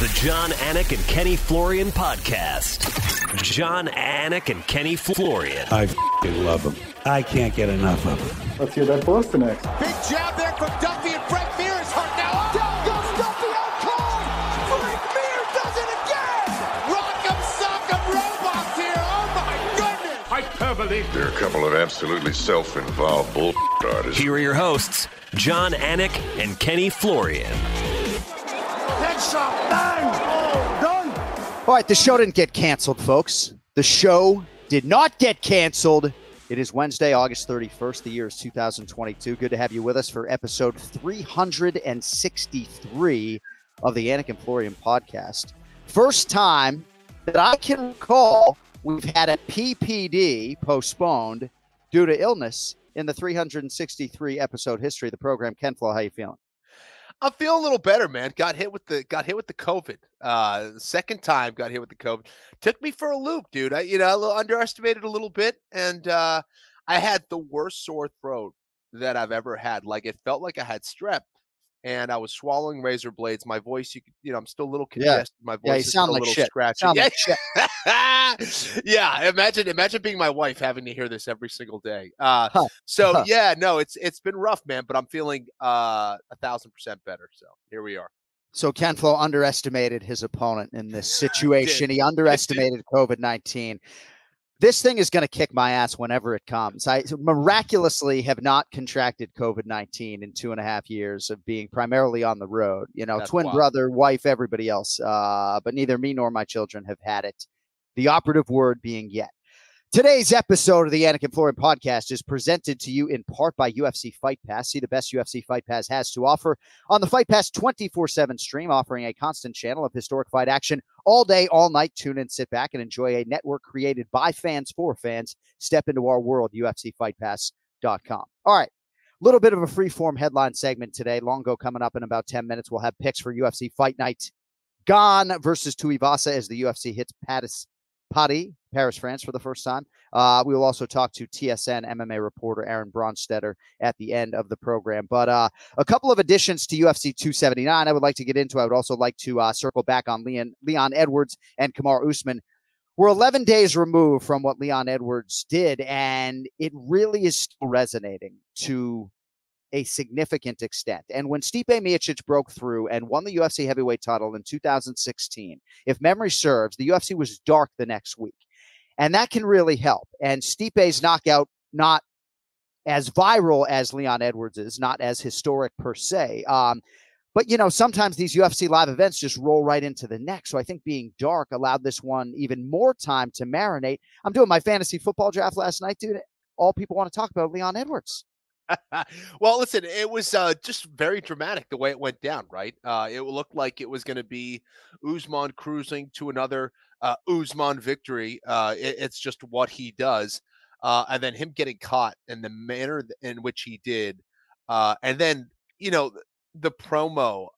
The John, Anik, and Kenny Florian podcast. John, Anik, and Kenny Florian. I f***ing love them. I can't get enough of them. Let's hear that Boston next. Big jab there from Duffy, and Frank Mir is hurt now. Down goes Duffy, out cold. Frank Mir does it again. Rock'em sock'em robots here. Oh my goodness. Hyperbole. They're a couple of absolutely self-involved bull artists. Here are your hosts, John, Anik, and Kenny Florian. Headshot, bang. Oh, done. All right, the show didn't get canceled, folks. The show did not get canceled. It is Wednesday, August 31st. The year is 2022. Good to have you with us for episode 363 of the Anik and Florian podcast. First time that I can recall we've had a PPD postponed due to illness in the 363 episode history of the program. Ken Flo, how you feeling? I'm feeling a little better, man. Got hit with the COVID. Second time got hit with the COVID. Took me for a loop, dude. I underestimated a little bit, and I had the worst sore throat that I've ever had. Like, it felt like I had strep, and I was swallowing razor blades. My voice, I'm still a little congested. My voice is still a little scratchy. Yeah, imagine being my wife, having to hear this every single day. It's been rough, man, but I'm feeling 1,000% better. So here we are. So Ken Flo underestimated his opponent in this situation. He underestimated COVID-19. This thing is going to kick my ass whenever it comes. I miraculously have not contracted COVID-19 in 2.5 years of being primarily on the road. That's twin wild. Brother, wife, everybody else. But neither me nor my children have had it. The operative word being yet. Today's episode of the Anik and Florian podcast is presented to you in part by UFC Fight Pass. See the best UFC Fight Pass has to offer on the Fight Pass 24/7 stream, offering a constant channel of historic fight action all day, all night. Tune in, sit back, and enjoy a network created by fans for fans. Step into our world, UFCFightPass.com. All right, a little bit of a free-form headline segment today. Longo coming up in about 10 minutes. We'll have picks for UFC Fight Night. Gane versus Tuivasa as the UFC hits Paris, France for the first time. We will also talk to TSN MMA reporter Aaron Bronsteter at the end of the program. But a couple of additions to UFC 279 I would like to get into. I would also like to circle back on Leon Edwards and Kamaru Usman. We're 11 days removed from what Leon Edwards did, and it really is still resonating to a significant extent. And when Stipe Miocic broke through and won the UFC heavyweight title in 2016, if memory serves, the UFC was dark the next week. And that can really help. And Stipe's knockout, not as viral as Leon Edwards is, not as historic per se. But, sometimes these UFC live events just roll right into the next. So I think being dark allowed this one even more time to marinate. I'm doing my fantasy football draft last night, dude. All people want to talk about Leon Edwards. Well, listen, it was just very dramatic the way it went down, right? It looked like it was going to be Usman cruising to another Usman victory. It's just what he does. And then him getting caught in the manner in which he did. And then, the promo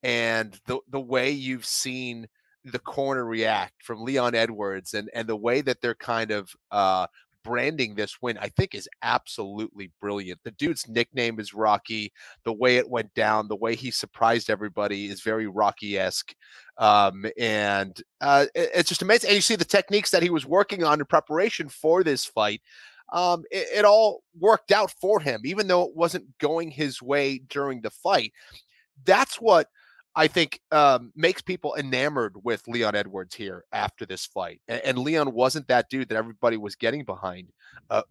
and the way you've seen the corner react from Leon Edwards and the way that they're kind of branding this win, I think, is absolutely brilliant. The dude's nickname is Rocky. The way it went down, the way he surprised everybody is very Rocky-esque. It's just amazing. And you see the techniques that he was working on in preparation for this fight. It all worked out for him, even though it wasn't going his way during the fight. That's what I think makes people enamored with Leon Edwards here after this fight. And Leon wasn't that dude that everybody was getting behind.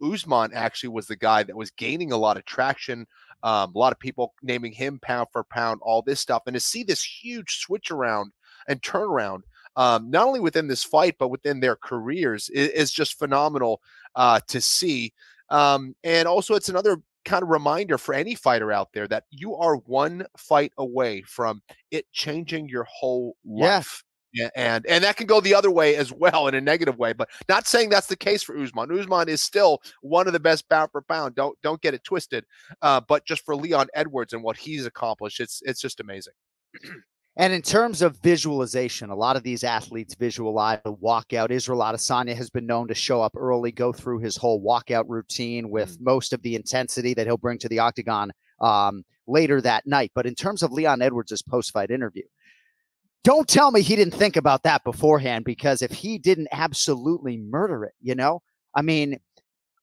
Usman actually was the guy that was gaining a lot of traction. A lot of people naming him pound for pound, all this stuff. And to see this huge switch around and turnaround, not only within this fight, but within their careers is just phenomenal to see. And also it's another kind of reminder for any fighter out there that you are one fight away from it changing your whole life. Yeah, and that can go the other way as well in a negative way, but not saying that's the case for Usman. Usman is still one of the best pound for pound. Don't get it twisted. But just for Leon Edwards and what he's accomplished, it's just amazing. And in terms of visualization, a lot of these athletes visualize a walkout. Israel Adesanya has been known to show up early, go through his whole walkout routine with most of the intensity that he'll bring to the octagon later that night. But in terms of Leon Edwards' post-fight interview, Don't tell me he didn't think about that beforehand, because if he didn't absolutely murder it, I mean,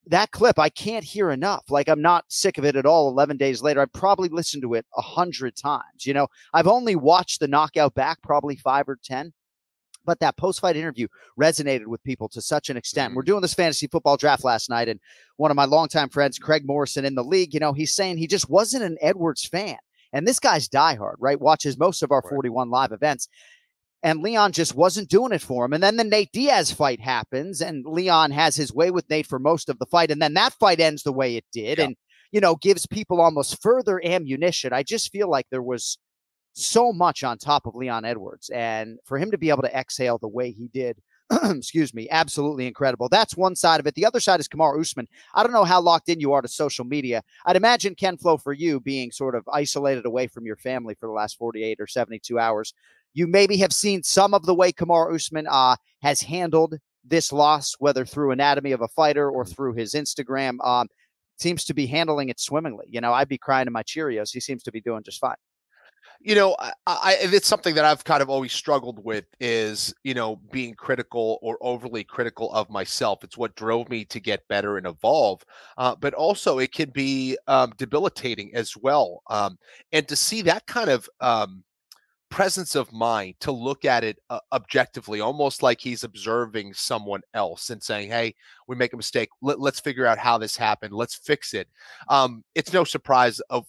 that clip, I can't hear enough. Like, I'm not sick of it at all. 11 days later, I probably listened to it 100 times. I've only watched the knockout back probably 5 or 10, but that post-fight interview resonated with people to such an extent. We're doing this fantasy football draft last night, and one of my longtime friends, Craig Morrison in the league, he's saying he just wasn't an Edwards fan. And this guy's diehard, right? Watches most of our 41 live events. And Leon just wasn't doing it for him. And then the Nate Diaz fight happens, and Leon has his way with Nate for most of the fight. And then that fight ends the way it did, and, gives people almost further ammunition. I just feel like there was so much on top of Leon Edwards, and for him to be able to exhale the way he did, excuse me, absolutely incredible. That's one side of it. The other side is Kamaru Usman. I don't know how locked in you are to social media. I'd imagine, Ken Flo, for you being sort of isolated away from your family for the last 48 or 72 hours, you maybe have seen some of the way Kamaru Usman has handled this loss, whether through Anatomy of a Fighter or through his Instagram. Seems to be handling it swimmingly. I'd be crying in my Cheerios. He seems to be doing just fine. It's something that I've kind of always struggled with is, being critical or overly critical of myself. It's what drove me to get better and evolve. But also it can be debilitating as well. And to see that kind of presence of mind to look at it objectively, almost like he's observing someone else and saying, hey, we make a mistake. Let's figure out how this happened. Let's fix it. It's no surprise of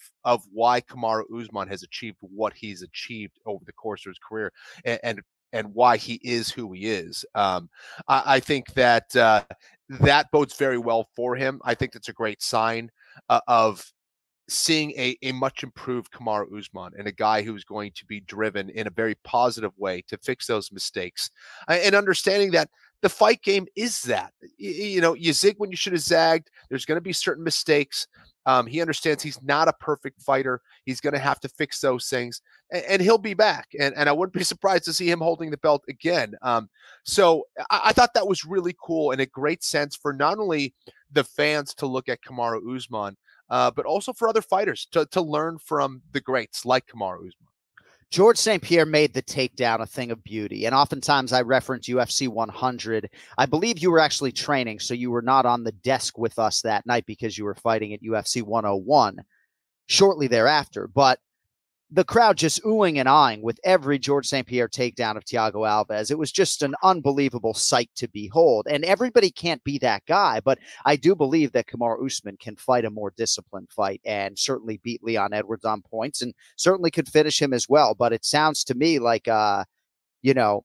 why Kamaru Usman has achieved what he's achieved over the course of his career, and why he is who he is. I think that that bodes very well for him. I think that's a great sign of seeing a much improved Kamaru Usman, and a guy who's going to be driven in a very positive way to fix those mistakes, and understanding that the fight game is that, you zig when you should have zagged. There's going to be certain mistakes. He understands he's not a perfect fighter. He's going to have to fix those things, and he'll be back. And I wouldn't be surprised to see him holding the belt again. So I thought that was really cool, and a great sense for not only the fans to look at Kamaru Usman, but also for other fighters to learn from the greats like Kamaru Usman. George St. Pierre made the takedown a thing of beauty. And oftentimes I reference UFC 100. I believe you were actually training, so you were not on the desk with us that night because you were fighting at UFC 101 shortly thereafter. But the crowd just oohing and ahhing with every George St. Pierre takedown of Thiago Alves. It was just an unbelievable sight to behold. And everybody can't be that guy, but I do believe that Kamaru Usman can fight a more disciplined fight and certainly beat Leon Edwards on points, and certainly could finish him as well. But it sounds to me like,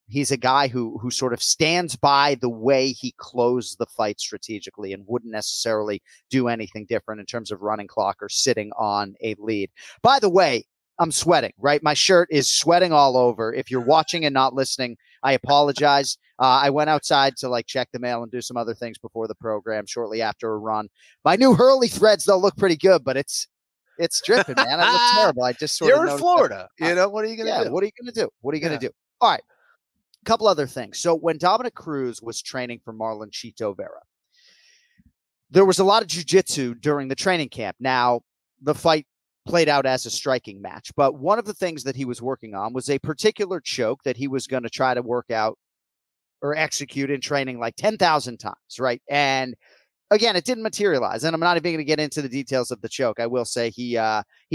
he's a guy who sort of stands by the way he closed the fight strategically and wouldn't necessarily do anything different in terms of running clock or sitting on a lead. By the way, I'm sweating, right? My shirt is sweating all over. If you're watching and not listening, I apologize. I went outside to check the mail and do some other things before the program shortly after a run. My new Hurley threads, though, look pretty good, but it's dripping, man. I look terrible. I just You're in Florida. What are you going to do? What are you going to do? What are you going to do? All right. A couple other things. So when Dominic Cruz was training for Marlon Chito Vera, there was a lot of jiu-jitsu during the training camp. Now, the fight played out as a striking match, but one of the things that he was working on was a particular choke that he was going to try to work out or execute in training 10,000 times, right? And again, it didn't materialize, and I'm not even going to get into the details of the choke. I will say he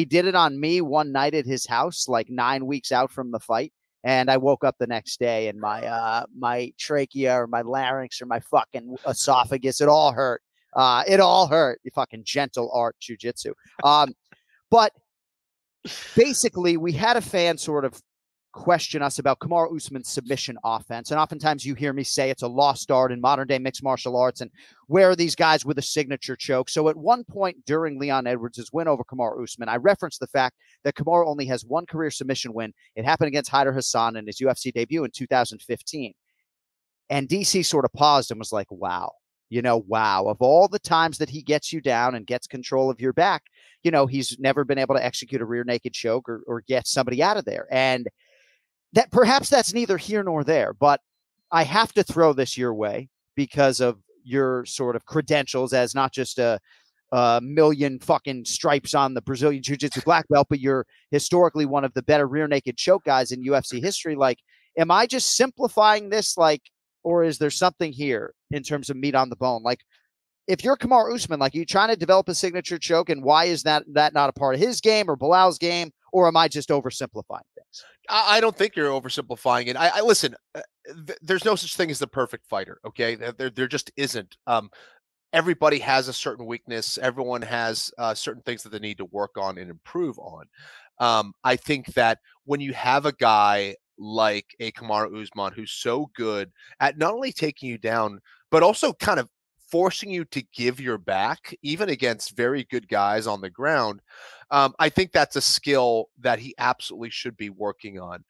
did it on me one night at his house, 9 weeks out from the fight, and I woke up the next day and my trachea or my larynx or my fucking esophagus, it all hurt. It all hurt. You fucking gentle art jiu-jitsu. But basically, we had a fan sort of question us about Kamaru Usman's submission offense. And oftentimes you hear me say it's a lost art in modern day mixed martial arts. And where are these guys with a signature choke? So at one point during Leon Edwards' win over Kamaru Usman, I referenced the fact that Kamaru only has one career submission win. It happened against Haider Hassan in his UFC debut in 2015. And DC sort of paused and was like, wow. Wow, of all the times that he gets you down and gets control of your back, he's never been able to execute a rear naked choke or get somebody out of there. And that perhaps that's neither here nor there, but I have to throw this your way because of your sort of credentials as not just a million fucking stripes on the Brazilian Jiu-Jitsu black belt, but you're historically one of the better rear naked choke guys in UFC history. Like, am I just simplifying this? Like, or is there something here in terms of meat on the bone? Like, if you're Kamaru Usman, like, are you trying to develop a signature choke, and why is that not a part of his game or Bilal's game, or am I just oversimplifying things? I don't think you're oversimplifying it. I listen. There's no such thing as the perfect fighter. Okay, there just isn't. Everybody has a certain weakness. Everyone has certain things that they need to work on and improve on. I think that when you have a guy like a Kamaru Usman who's so good at not only taking you down, but also kind of forcing you to give your back, even against very good guys on the ground, I think that's a skill that he absolutely should be working on.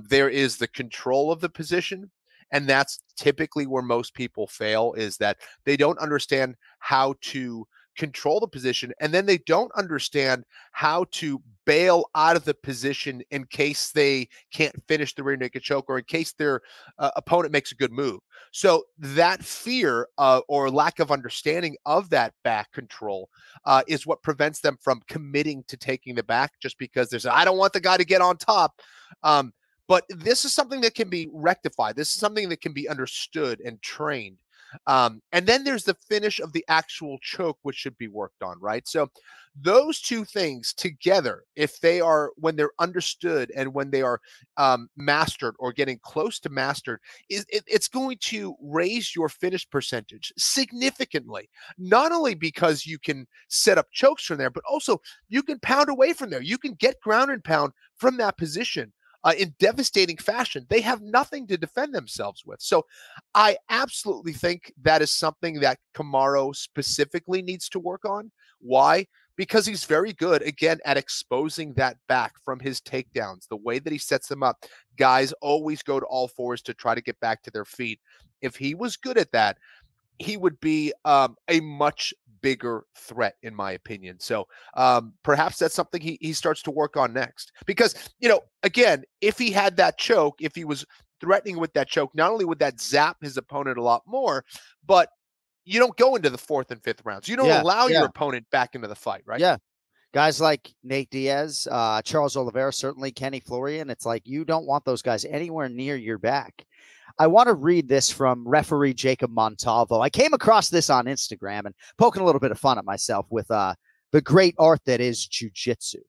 There is the control of the position, and that's typically where most people fail, is that they don't understand how to control the position, and then they don't understand how to bail out of the position in case they can't finish the rear naked choke, or in case their opponent makes a good move. So that fear or lack of understanding of that back control is what prevents them from committing to taking the back, just because there's I don't want the guy to get on top. But this is something that can be rectified. This is something that can be understood and trained. And then there's the finish of the actual choke, which should be worked on, right? So those two things together, if they are, when they're understood and when they are mastered or getting close to mastered, it's going to raise your finish percentage significantly. Not only because you can set up chokes from there, but also you can pound away from there. You can get ground and pound from that position. In devastating fashion. They have nothing to defend themselves with. So I absolutely think that is something that Kamaru specifically needs to work on. Why? Because he's very good, again, at exposing that back from his takedowns. The way that he sets them up, guys always go to all fours to try to get back to their feet. If he was good at that, he would be a much bigger threat, in my opinion. So perhaps that's something he starts to work on next. Because, again, if he had that choke, if he was threatening with that choke, not only would that zap his opponent a lot more, but you don't go into the fourth and fifth rounds. You don't allow your opponent back into the fight, right? Yeah. Guys like Nate Diaz, Charles Oliveira, certainly Kenny Florian. It's like you don't want those guys anywhere near your back. I want to read this from referee Jacob Montalvo. I came across this on Instagram and poking a little bit of fun at myself with the great art that is jiu-jitsu.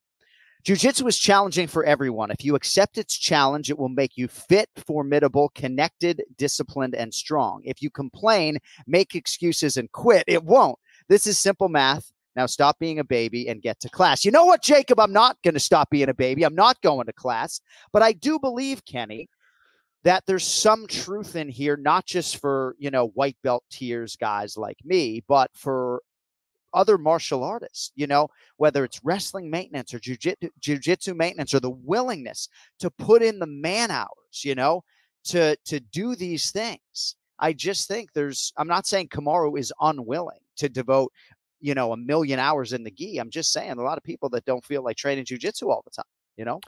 Jiu-jitsu is challenging for everyone. If you accept its challenge, it will make you fit, formidable, connected, disciplined, and strong. If you complain, make excuses, and quit, it won't. This is simple math. Now stop being a baby and get to class. You know what, Jacob? I'm not going to stop being a baby. I'm not going to class. But I do believe, Kenny, that there's some truth in here, not just for, white belt tiers guys like me, but for other martial artists, whether it's wrestling maintenance or jiu-jitsu maintenance, or the willingness to put in the man hours, to do these things. I just think I'm not saying Kamaru is unwilling to devote, 1 million hours in the gi. I'm just saying a lot of people that don't feel like training jiu-jitsu all the time,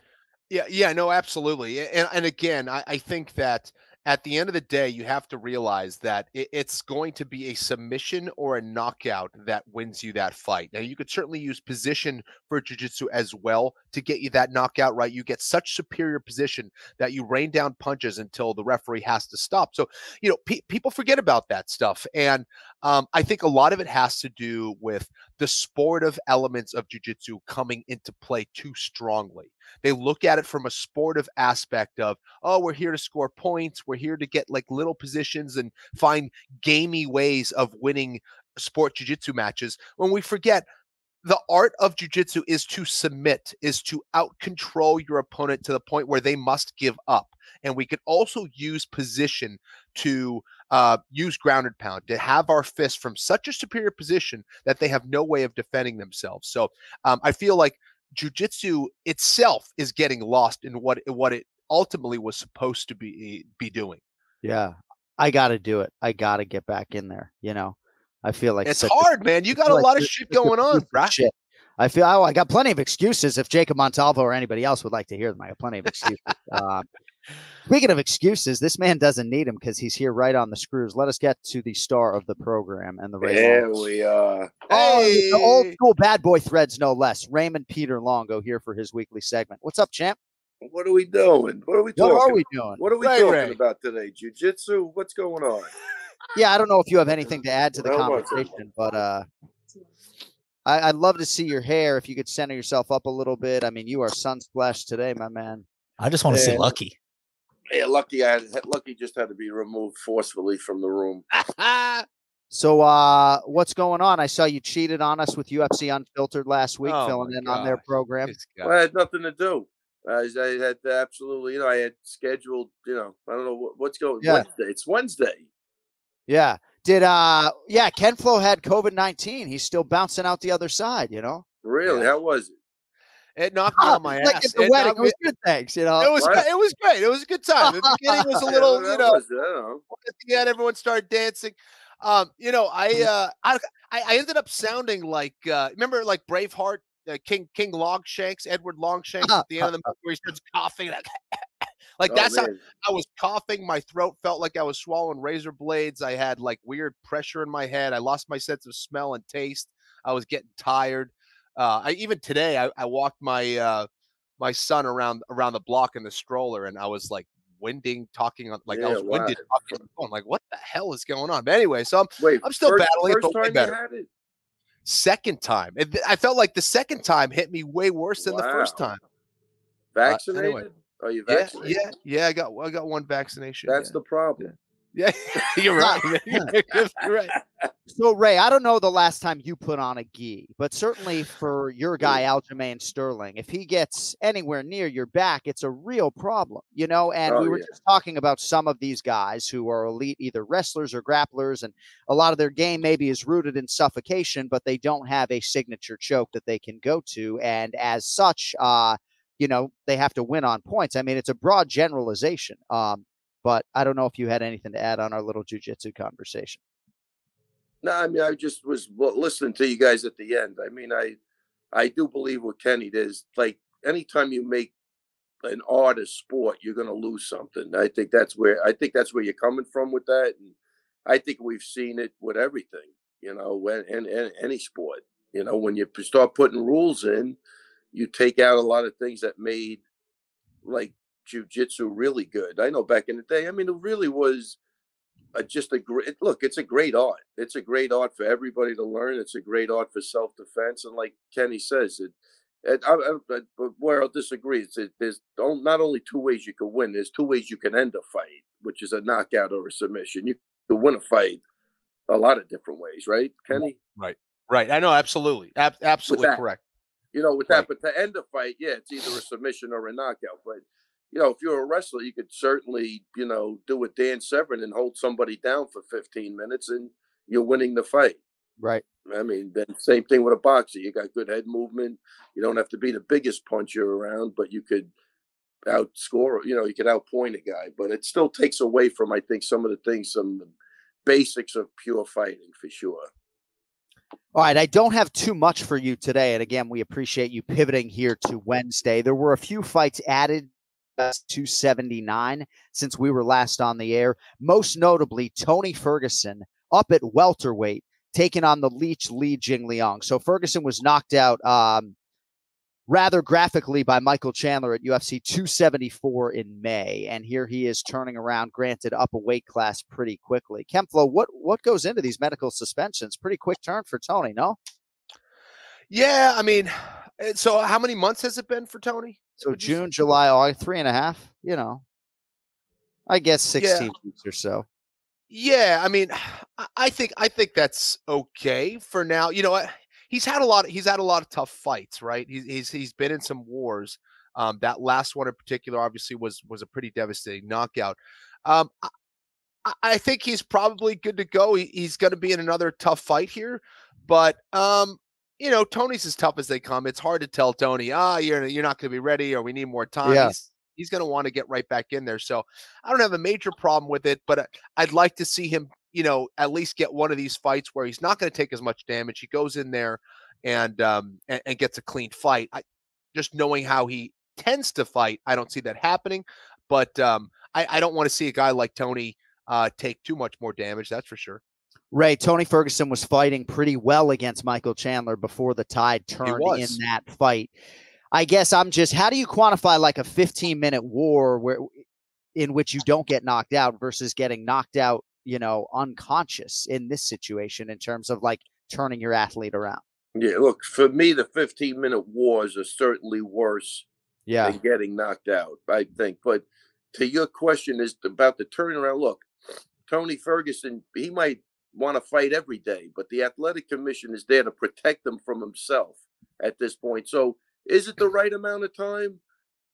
Yeah, no, absolutely. And again, I think that at the end of the day, you have to realize that it's going to be a submission or a knockout that wins you that fight. Now, you could certainly use position for jiu-jitsu as well to get you that knockout, right? You get such superior position that you rain down punches until the referee has to stop. So, people forget about that stuff. And I think a lot of it has to do with the sportive elements of jiu-jitsu coming into play too strongly. They look at it from a sportive aspect of, oh, we're here to score points. We're here to get like little positions and find gamey ways of winning sport jiu-jitsu matches. When we forget, the art of jiu-jitsu is to submit, is to out-control your opponent to the point where they must give up. And we can also use position to use ground and pound, to have our fists from such a superior position that they have no way of defending themselves. So I feel like jiu-jitsu itself is getting lost in what it ultimately was supposed to be doing. Yeah, I got to do it. I got to get back in there. I feel like it's hard, man. You got a lot of shit going on, bro. I feel I got plenty of excuses. If Jacob Montalvo or anybody else would like to hear them, I got plenty of excuses. Speaking of excuses, this man doesn't need them because he's here right on the screws. Let us get to the star of the program and the Ray There Longo. we are. Oh, Hey! the old school bad boy threads, no less. Raymond Peter Longo here for his weekly segment. What's up, champ? What are we doing? What are we talking? What are we doing? What are we Ray, talking Ray. about today? Jiu-jitsu? What's going on? Yeah, I don't know if you have anything to add to the How much? conversation, but I'd love to see your hair if you could center yourself up a little bit. I mean, you are sun-splashed today, my man. I just want to see Yeah. Lucky. Yeah, Lucky just had to be removed forcefully from the room. So what's going on? I saw you cheated on us with UFC Unfiltered last week, Oh, filling my in on their gosh. program. Well, I had nothing to do. I had absolutely, I had scheduled, I don't know what's going on. Yeah. Wednesday. It's Wednesday. Yeah. Ken Flo had COVID-19. He's still bouncing out the other side, Really? Yeah. How was it? It knocked me on my Like ass. at the It wedding. knocked It me- was good, thanks, It was What? it was great. It was a good time. The beginning was a little, That was, I don't know. at the end, everyone started dancing. I ended up sounding like remember like Braveheart, King Longshanks, Edward Longshanks at the end of the movie where he starts coughing like Oh, that's how man. I was coughing. My throat felt like I was swallowing razor blades. I had like weird pressure in my head. I lost my sense of smell and taste. I was getting tired. Even today I walked my my son around the block in the stroller, and I was like winding, talking on like I was Yeah, winded wow. talking on the phone. Like, what the hell is going on? But anyway, so Wait, I'm still battling it, first but way time better. you had it? Second time. I felt like the second time hit me way worse than the first Wow. time. Vaccinated? Anyway. Are you Yeah, vaccinated? yeah. I got one vaccination. That's the problem. Yeah, you're right. You're right. So, Ray, I don't know the last time you put on a gi, but certainly for your guy, Aljamain Sterling, if he gets anywhere near your back, it's a real problem, And Oh, we were yeah. just talking about some of these guys who are elite, either wrestlers or grapplers, and a lot of their game maybe is rooted in suffocation, but they don't have a signature choke that they can go to. And as such, they have to win on points. I mean, it's a broad generalization. But I don't know if you had anything to add on our little jiu-jitsu conversation. No, I mean, I just was listening to you guys at the end. I mean, I do believe with Kenny, there's like anytime you make an art a sport, you're going to lose something. I think that's where you're coming from with that, and I think we've seen it with everything, and any sport. When you start putting rules in, you take out a lot of things that made like jiu-jitsu really good. I know back in the day, I mean, it really was just a great look. It's a great art. It's a great art for everybody to learn. It's a great art for self-defense. And like Kenny says, where I'll disagree, there's not only two ways you can win, there's two ways you can end a fight, which is a knockout or a submission. You can win a fight a lot of different ways, right, Kenny? Right. I know, absolutely. Absolutely correct. With that, but to end a fight, yeah, it's either a submission or a knockout. But if you're a wrestler, you could certainly, do a Dan Severn and hold somebody down for 15 minutes and you're winning the fight. Right. I mean, then same thing with a boxer. You got good head movement. You don't have to be the biggest puncher around, but you could outscore, you could outpoint a guy. But it still takes away from, I think, some of the basics of pure fighting for sure. All right, I don't have too much for you today. And again, we appreciate you pivoting here to Wednesday. There were a few fights added to 279 since we were last on the air. Most notably, Tony Ferguson up at welterweight, taking on the Leech Li Jingliang. So Ferguson was knocked out rather graphically by Michael Chandler at UFC 274 in May. And here he is turning around, granted up a weight class pretty quickly. Kempflo, what goes into these medical suspensions? Pretty quick turn for Tony, no? Yeah, I mean, so how many months has it been for Tony? So June, July, August, 3.5, I guess 16 weeks or so. Yeah, I mean, I think that's okay for now. You know what? He's had a lot of tough fights, right? He's been in some wars. That last one in particular, obviously, was a pretty devastating knockout. I think he's probably good to go. He's going to be in another tough fight here, but Tony's as tough as they come. It's hard to tell Tony, you're not going to be ready, or we need more time. Yeah. He's going to want to get right back in there. So I don't have a major problem with it, but I'd like to see him, at least get one of these fights where he's not going to take as much damage. He goes in there and gets a clean fight. Just knowing how he tends to fight, I don't see that happening, but I don't want to see a guy like Tony take too much more damage. That's for sure. Ray, Tony Ferguson was fighting pretty well against Michael Chandler before the tide turned in that fight. I guess how do you quantify like a 15-minute war in which you don't get knocked out versus getting knocked out, unconscious in this situation in terms of like turning your athlete around? Yeah, look, for me, the 15-minute wars are certainly worse than getting knocked out, I think. But to your question is about the turnaround. Look, Tony Ferguson, he might want to fight every day, but the athletic commission is there to protect him from himself at this point. So is it the right amount of time?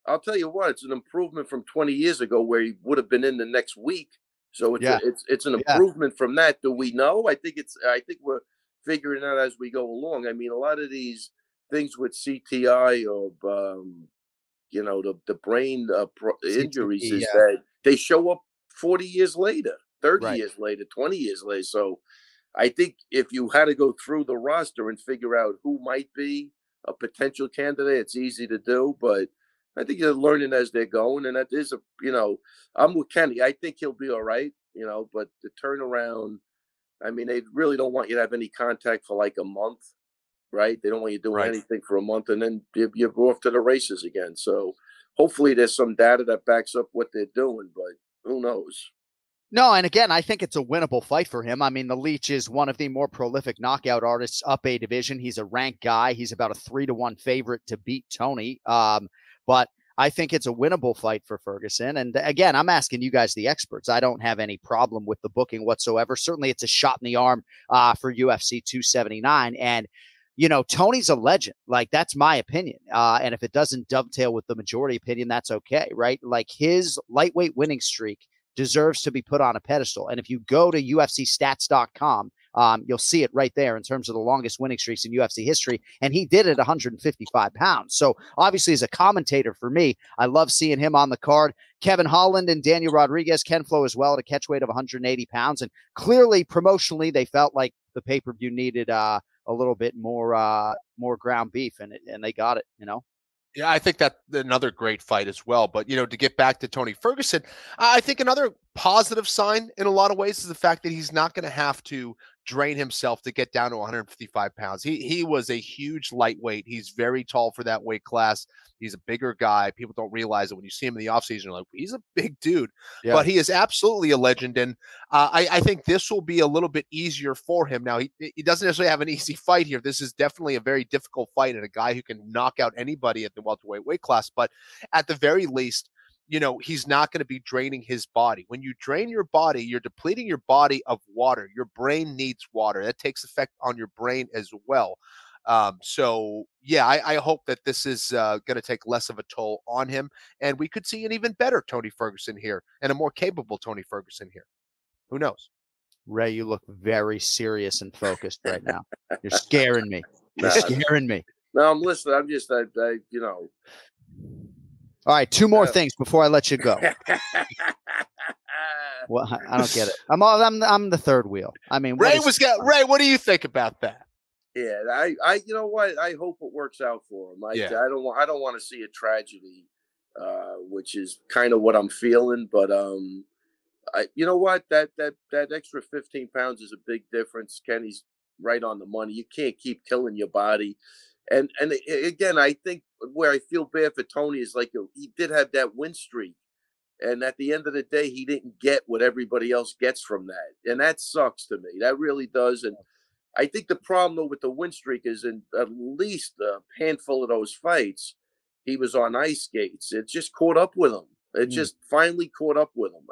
I'll tell you what, it's an improvement from 20 years ago where he would have been in the next week. So it's an improvement from that. Do we know? I think we're figuring out as we go along. I mean, a lot of these things with CTI or the brain injuries is that they show up 40 years later, 30 years later, 20 years later. So I think if you had to go through the roster and figure out who might be a potential candidate, it's easy to do, but I think you're learning as they're going. And that is I'm with Kenny. I think he'll be all right, but the turnaround, I mean, they really don't want you to have any contact for like a month, right? They don't want you doing anything for a month, and then you're off to the races again. So hopefully there's some data that backs up what they're doing, but who knows? No, and again, I think it's a winnable fight for him. I mean, the Leech is one of the more prolific knockout artists up a division. He's a ranked guy. He's about a 3-1 favorite to beat Tony. But I think it's a winnable fight for Ferguson. And again, I'm asking you guys, the experts. I don't have any problem with the booking whatsoever. Certainly it's a shot in the arm for UFC 279. And, Tony's a legend. Like, that's my opinion. And if it doesn't dovetail with the majority opinion, that's okay, right? Like, his lightweight winning streak deserves to be put on a pedestal. And if you go to UFCstats.com, you'll see it right there in terms of the longest winning streaks in UFC history. And he did it 155 pounds. So obviously, as a commentator for me, I love seeing him on the card. Kevin Holland and Daniel Rodriguez, Ken Flo as well, at a catch weight of 180 pounds. And clearly, promotionally, they felt like the pay-per-view needed a little bit more ground beef, and they got it, Yeah, I think that's another great fight as well. But, to get back to Tony Ferguson, I think another positive sign in a lot of ways is the fact that he's not going to have to drain himself to get down to 155 pounds. He was a huge lightweight. He's very tall for that weight class. He's a bigger guy. People don't realize it when you see him in the offseason. You're like, he's a big dude. Yeah. But he is absolutely a legend. And I think this will be a little bit easier for him. Now, he doesn't necessarily have an easy fight here. This is definitely a very difficult fight and a guy who can knock out anybody at the welterweight weight class. But at the very least, he's not going to be draining his body. When you drain your body, you're depleting your body of water. Your brain needs water. That takes effect on your brain as well. So yeah, I hope that this is going to take less of a toll on him, and we could see an even better Tony Ferguson here and a more capable Tony Ferguson here. Who knows? Ray, you look very serious and focused right now. You're scaring me. You're scaring me. No, I'm listening. I'm just, All right, two more things before I let you go. Well, I don't get it. I'm the third wheel. I mean, Ray, what do you think about that? Yeah, I you know what? I hope it works out for him. I don't want to see a tragedy, which is kind of what I'm feeling. But you know what? That extra 15 pounds is a big difference. Kenny's right on the money. You can't keep killing your body. And again, I think where I feel bad for Tony is like he did have that win streak, and at the end of the day, he didn't get what everybody else gets from that, and that sucks to me. That really does. And I think the problem though with the win streak is in at least a handful of those fights, he was on ice skates. It just caught up with him. It just finally caught up with him.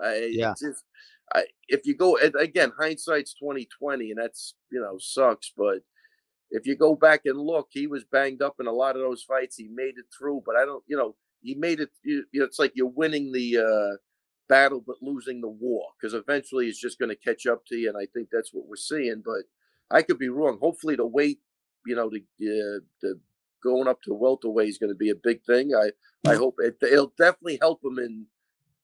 If you go again, hindsight's 20/20, and that's sucks, but. If you go back and look, he was banged up in a lot of those fights. He made it through, but he made it. It's like you're winning the battle, but losing the war, because eventually it's just going to catch up to you. And I think that's what we're seeing. But I could be wrong. Hopefully, the weight, the going up to welterweight is going to be a big thing. I hope it'll definitely help him in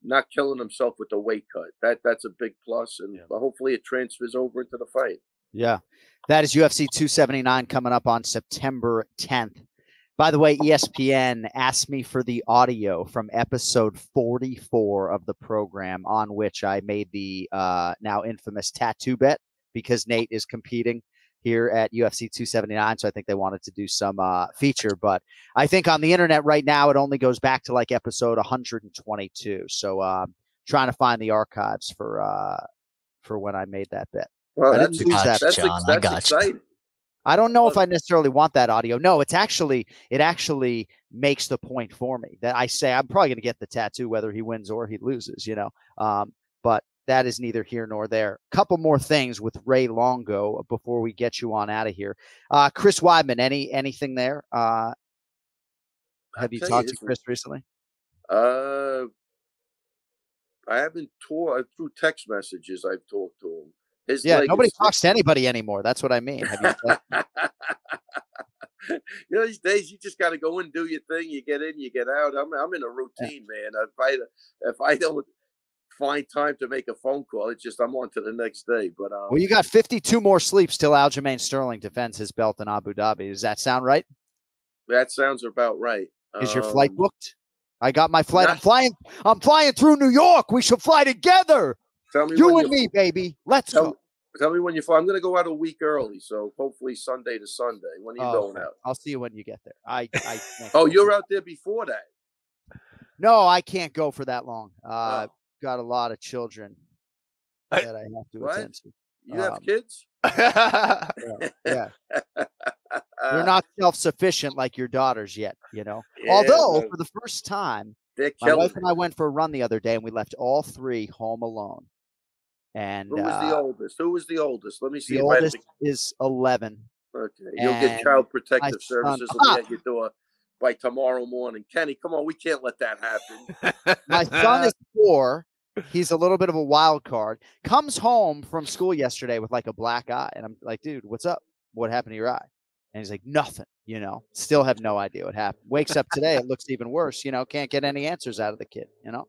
not killing himself with the weight cut. That's a big plus, and hopefully it transfers over into the fight. Yeah. That is UFC 279 coming up on September 10th. By the way, ESPN asked me for the audio from episode 44 of the program, on which I made the now infamous tattoo bet, because Nate is competing here at UFC 279. So I think they wanted to do some feature, but I think on the internet right now, it only goes back to like episode 122. So trying to find the archives for when I made that bet. Well, I that's didn't lose that. John. I got exciting. I don't know if I necessarily want that audio. No, it actually makes the point for me that I say I'm probably going to get the tattoo whether he wins or he loses, but that is neither here nor there. Couple more things with Ray Longo before we get you on out of here. Chris Weidman, anything there? Have you talked to Chris recently? I haven't talked through text messages. I've talked to him. Nobody talks to anybody anymore. That's what I mean. Have you these days you just got to go and do your thing. You get in, you get out. I'm in a routine, man. If I don't find time to make a phone call, it's just I'm on to the next day. But well, you got 52 more sleeps till Aljamain Sterling defends his belt in Abu Dhabi. Does that sound right? That sounds about right. Is your flight booked? I got my flight. I'm flying through New York. We should fly together. Tell me you and me, baby. Let's go. Tell me when you fly. I'm going to go out a week early, so hopefully Sunday to Sunday. When are you going out? I'll see you when you get there. You're out there before that? No, I can't go for that long. I've got a lot of children that I have to attend to. You have kids? Yeah. You're not self-sufficient like your daughters yet, Yeah, Although, for the first time, my wife and I went for a run the other day, and we left all three home alone. And who was the oldest? Who was the oldest? Let me see. The oldest is 11. Okay, you'll get Child Protective Services at your door by tomorrow morning. Kenny, come on, we can't let that happen. My son is 4. He's a little bit of a wild card. Comes home from school yesterday with like a black eye, and I'm like, dude, what's up? What happened to your eye? And he's like, nothing. Still have no idea what happened. Wakes up today, it looks even worse. Can't get any answers out of the kid. I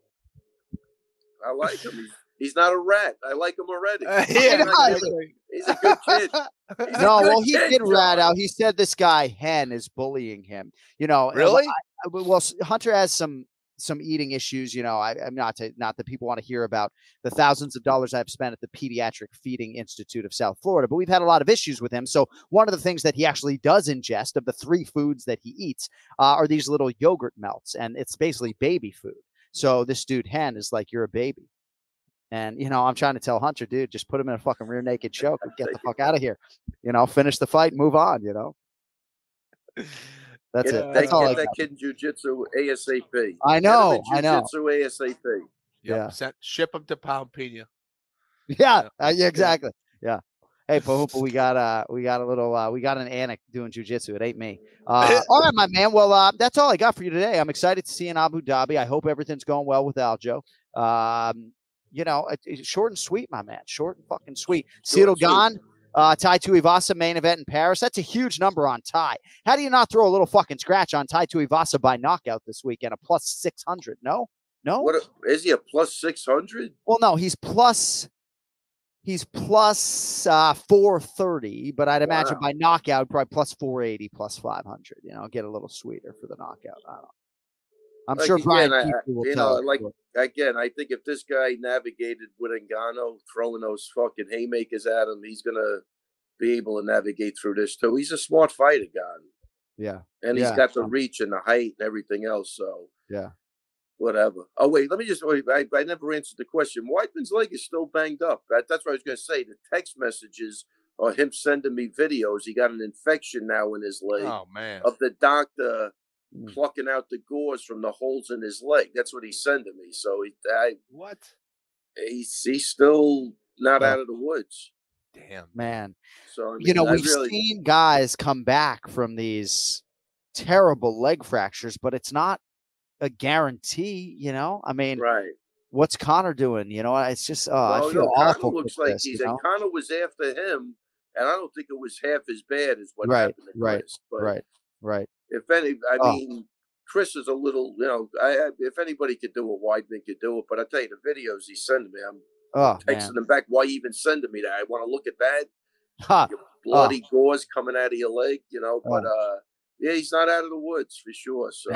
like him. He's not a rat. I like him already. He's a good kid. He did rat out. He said this guy Hen is bullying him. Really? Well, Hunter has some eating issues. I'm not that people want to hear about the thousands of dollars I've spent at the Pediatric Feeding Institute of South Florida, but we've had a lot of issues with him. So one of the things that he actually does ingest, of the 3 foods that he eats, are these little yogurt melts, and it's basically baby food. So this dude Hen is like, you're a baby. And, I'm trying to tell Hunter, dude, just put him in a fucking rear naked choke and get the fuck out of here. Finish the fight, move on, That's it. That's all get that kid in jiu-jitsu ASAP. I know. Jiu-jitsu ASAP. Yeah. Ship him to Palmpina. Yeah. Exactly. Yeah. Hey, Pahupa, we got an Anik doing jiu-jitsu. It ain't me. All right, my man. Well, that's all I got for you today. I'm excited to see you in Abu Dhabi. I hope everything's going well with Aljo. It's short and sweet, my man. Short and fucking sweet. Ciryl Gane, Tai Tuivasa main event in Paris. That's a huge number on Tai. How do you not throw a little fucking scratch on Tai Tuivasa by knockout this weekend? A plus 600? No. Is he a plus 600? Well, no, he's plus 430, but I'd imagine by knockout probably plus 480, plus 500. Get a little sweeter for the knockout. I don't know. I'm sure Brian Petrie will tell. I think if this guy navigated with Ngannou, throwing those fucking haymakers at him, he's gonna be able to navigate through this too. He's a smart fighter, Gane. Yeah, and he's got the reach and the height and everything else. So yeah, whatever. Oh wait, let me just. I never answered the question. Weidman's leg is still banged up. That's what I was gonna say. The text messages or him sending me videos. He got an infection now in his leg. Oh man! Of the doctor plucking out the gauze from the holes in his leg. That's what he's sending me. So he's still not out of the woods. Damn, man. So we've seen guys come back from these terrible leg fractures, but it's not a guarantee. Right. What's Connor doing? It's just I feel awful. Connor looks like Connor was after him, and I don't think it was half as bad as what happened to Chris. Right. If any, I mean, Chris is a little, if anybody could do it, Weidman could do it. But I tell you, the videos he's sending me, I'm texting him back. Why even sending me that? I want to look at that. Your bloody gauze coming out of your leg, But Yeah, he's not out of the woods for sure. So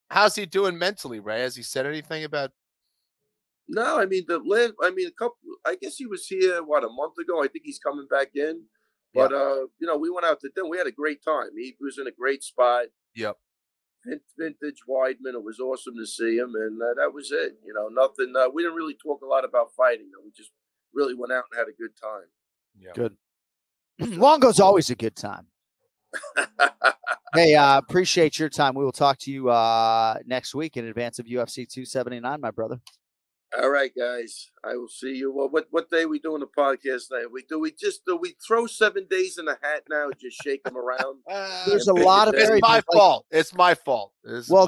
how's he doing mentally, Ray? Has he said anything about? No, I mean a couple. I guess he was here a month ago. I think he's coming back in. But we went out to dinner. We had a great time. He was in a great spot. Yep. Vintage Weidman. It was awesome to see him, and that was it. Nothing. We didn't really talk a lot about fighting. We just really went out and had a good time. Yeah. Good. Longo's always a good time. Hey, appreciate your time. We will talk to you next week in advance of UFC 279, my brother. All right, guys. I will see you. Well, what day are we doing the podcast night? Do we throw 7 days in a hat now and just shake them around? There's a lot of It's my fault. It's my fault.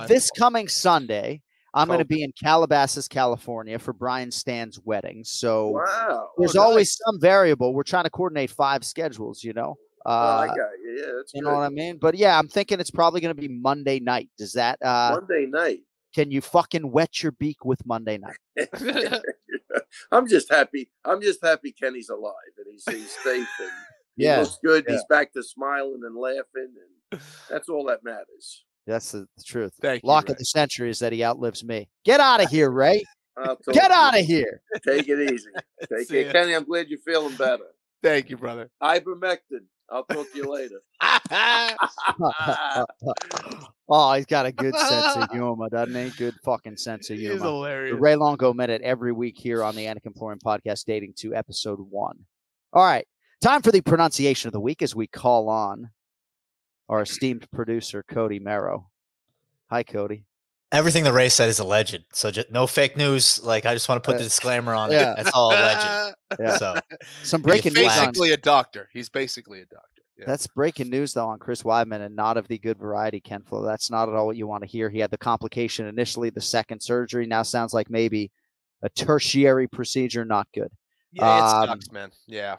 This coming Sunday, I'm going to be in Calabasas, California for Brian Stan's wedding. So there's always some variable. We're trying to coordinate 5 schedules, I got you. Yeah, that's you know what I mean? But yeah, I'm thinking it's probably going to be Monday night. Does that Monday night? Can you fucking wet your beak with Monday night? I'm just happy Kenny's alive and he's safe and he looks good. Yeah. He's back to smiling and laughing, and that's all that matters. That's the truth. Lock of the century is that he outlives me. Get out of here, Ray. Get out of here. Take it easy. Take it, Kenny. I'm glad you're feeling better. Thank you, brother. Ivermectin. I'll talk to you later. Oh, he's got a good sense of humor, doesn't he? Good fucking sense of humor. He's hilarious. The Ray Longo Minute every week here on the Anik and Florian podcast, dating to episode 1. All right, time for the pronunciation of the week as we call on our esteemed producer, Cody Merrow. Hi, Cody. Everything the Ray said is alleged, so just no fake news. Like, I just want to put the disclaimer on it. That's all alleged. Yeah. So some breaking news. Basically a doctor. He's basically a doctor. Yeah. That's breaking news, though, on Chris Weidman, and not of the good variety, Ken Flo. That's not at all what you want to hear. He had the complication initially, the second surgery. Now sounds like maybe a tertiary procedure, not good. Yeah, it sucks, man. Yeah.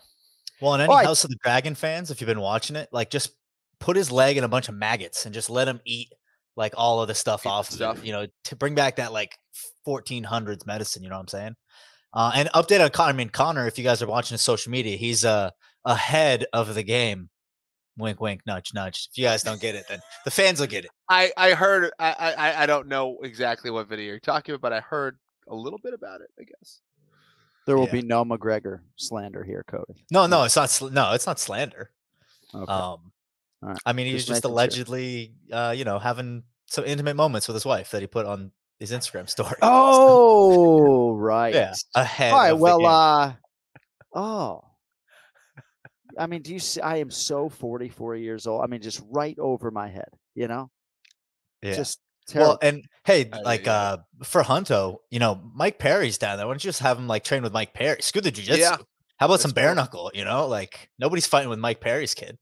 Well, and any House of the Dragon fans, if you've been watching it, like, just put his leg in a bunch of maggots and just let him eat like all of the stuff off of it, to bring back that like 1400s medicine, you know what I'm saying? And update on Connor. I mean, Connor, if you guys are watching his social media, he's ahead of the game. Wink, wink, nudge, nudge. If you guys don't get it, then the fans will get it. I heard, I don't know exactly what video you're talking about, but I heard a little bit about it, I guess. There will be no McGregor slander here, Cody. No, it's not. No, it's not slander. Okay. Right. I mean, he's just allegedly, having some intimate moments with his wife that he put on his Instagram story. Oh, right. Yeah. Ahead. All right. Of the game. I mean, do you see? I am so 44 years old. I mean, just right over my head, Yeah. Just terrible. Well, and hey, for Hunto, Mike Perry's down there. Why don't you just have him like train with Mike Perry? Screw the jiu-jitsu. Yeah. How about some bare knuckle? Like, nobody's fighting with Mike Perry's kid.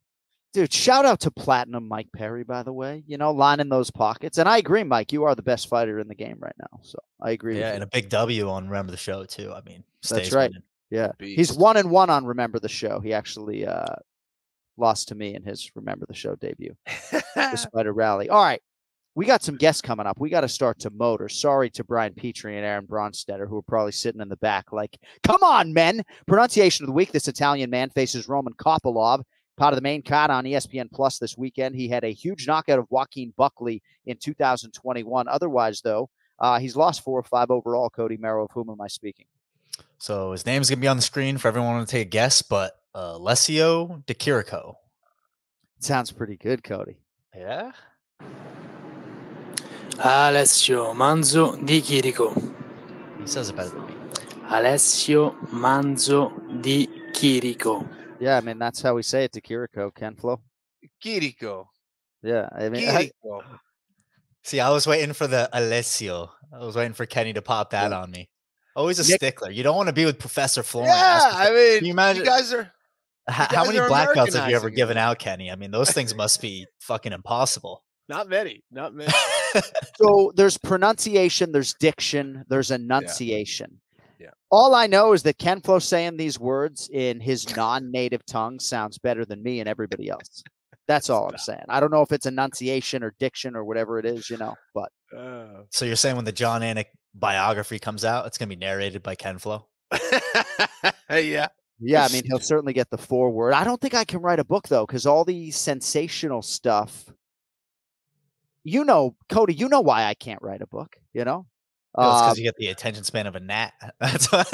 Dude, shout out to Platinum Mike Perry, by the way, lining those pockets. And I agree, Mike, you are the best fighter in the game right now. So I agree. Yeah, and a big W on Remember the Show, too. I mean, that's right. Winning. Yeah. He's 1-1 on Remember the Show. He actually lost to me in his Remember the Show debut, despite a rally. All right. We got some guests coming up. We got to start to motor. Sorry to Brian Petrie and Aaron Bronsteter, who are probably sitting in the back like, come on, men. Pronunciation of the week. This Italian man faces Roman Kopylov. Part of the main card on ESPN Plus this weekend. He had a huge knockout of Joaquin Buckley in 2021. Otherwise, though, he's lost 4 or 5 overall. Cody Merrow, of whom am I speaking? So his name's going to be on the screen for everyone to take a guess, but Alessio Di Chirico. Sounds pretty good, Cody. Yeah? Alessio Manzo Di Chirico. He says it better than me. Alessio Manzo Di Chirico. Yeah, I mean, that's how we say it to Chirico, Ken Flo. Chirico. Yeah, I mean, Chirico. See, I was waiting for the Alessio. I was waiting for Kenny to pop that on me. Always a stickler. You don't want to be with Professor Florian. Yeah, I mean, can you imagine? You guys are. How many black belts have you ever given out, Kenny? I mean, those things must be fucking impossible. Not many. So there's pronunciation, there's diction, there's enunciation. Yeah. All I know is that Ken Flo saying these words in his non-native tongue sounds better than me and everybody else. That's all I'm saying. I don't know if it's enunciation or diction or whatever it is, but. So you're saying when the John Anik biography comes out, it's going to be narrated by Ken Flo? Yeah. Yeah, I mean, he'll certainly get the foreword. I don't think I can write a book, though, because all the sensational stuff Cody, you know why I can't write a book, you know? No, it's because you get the attention span of a gnat. That's why.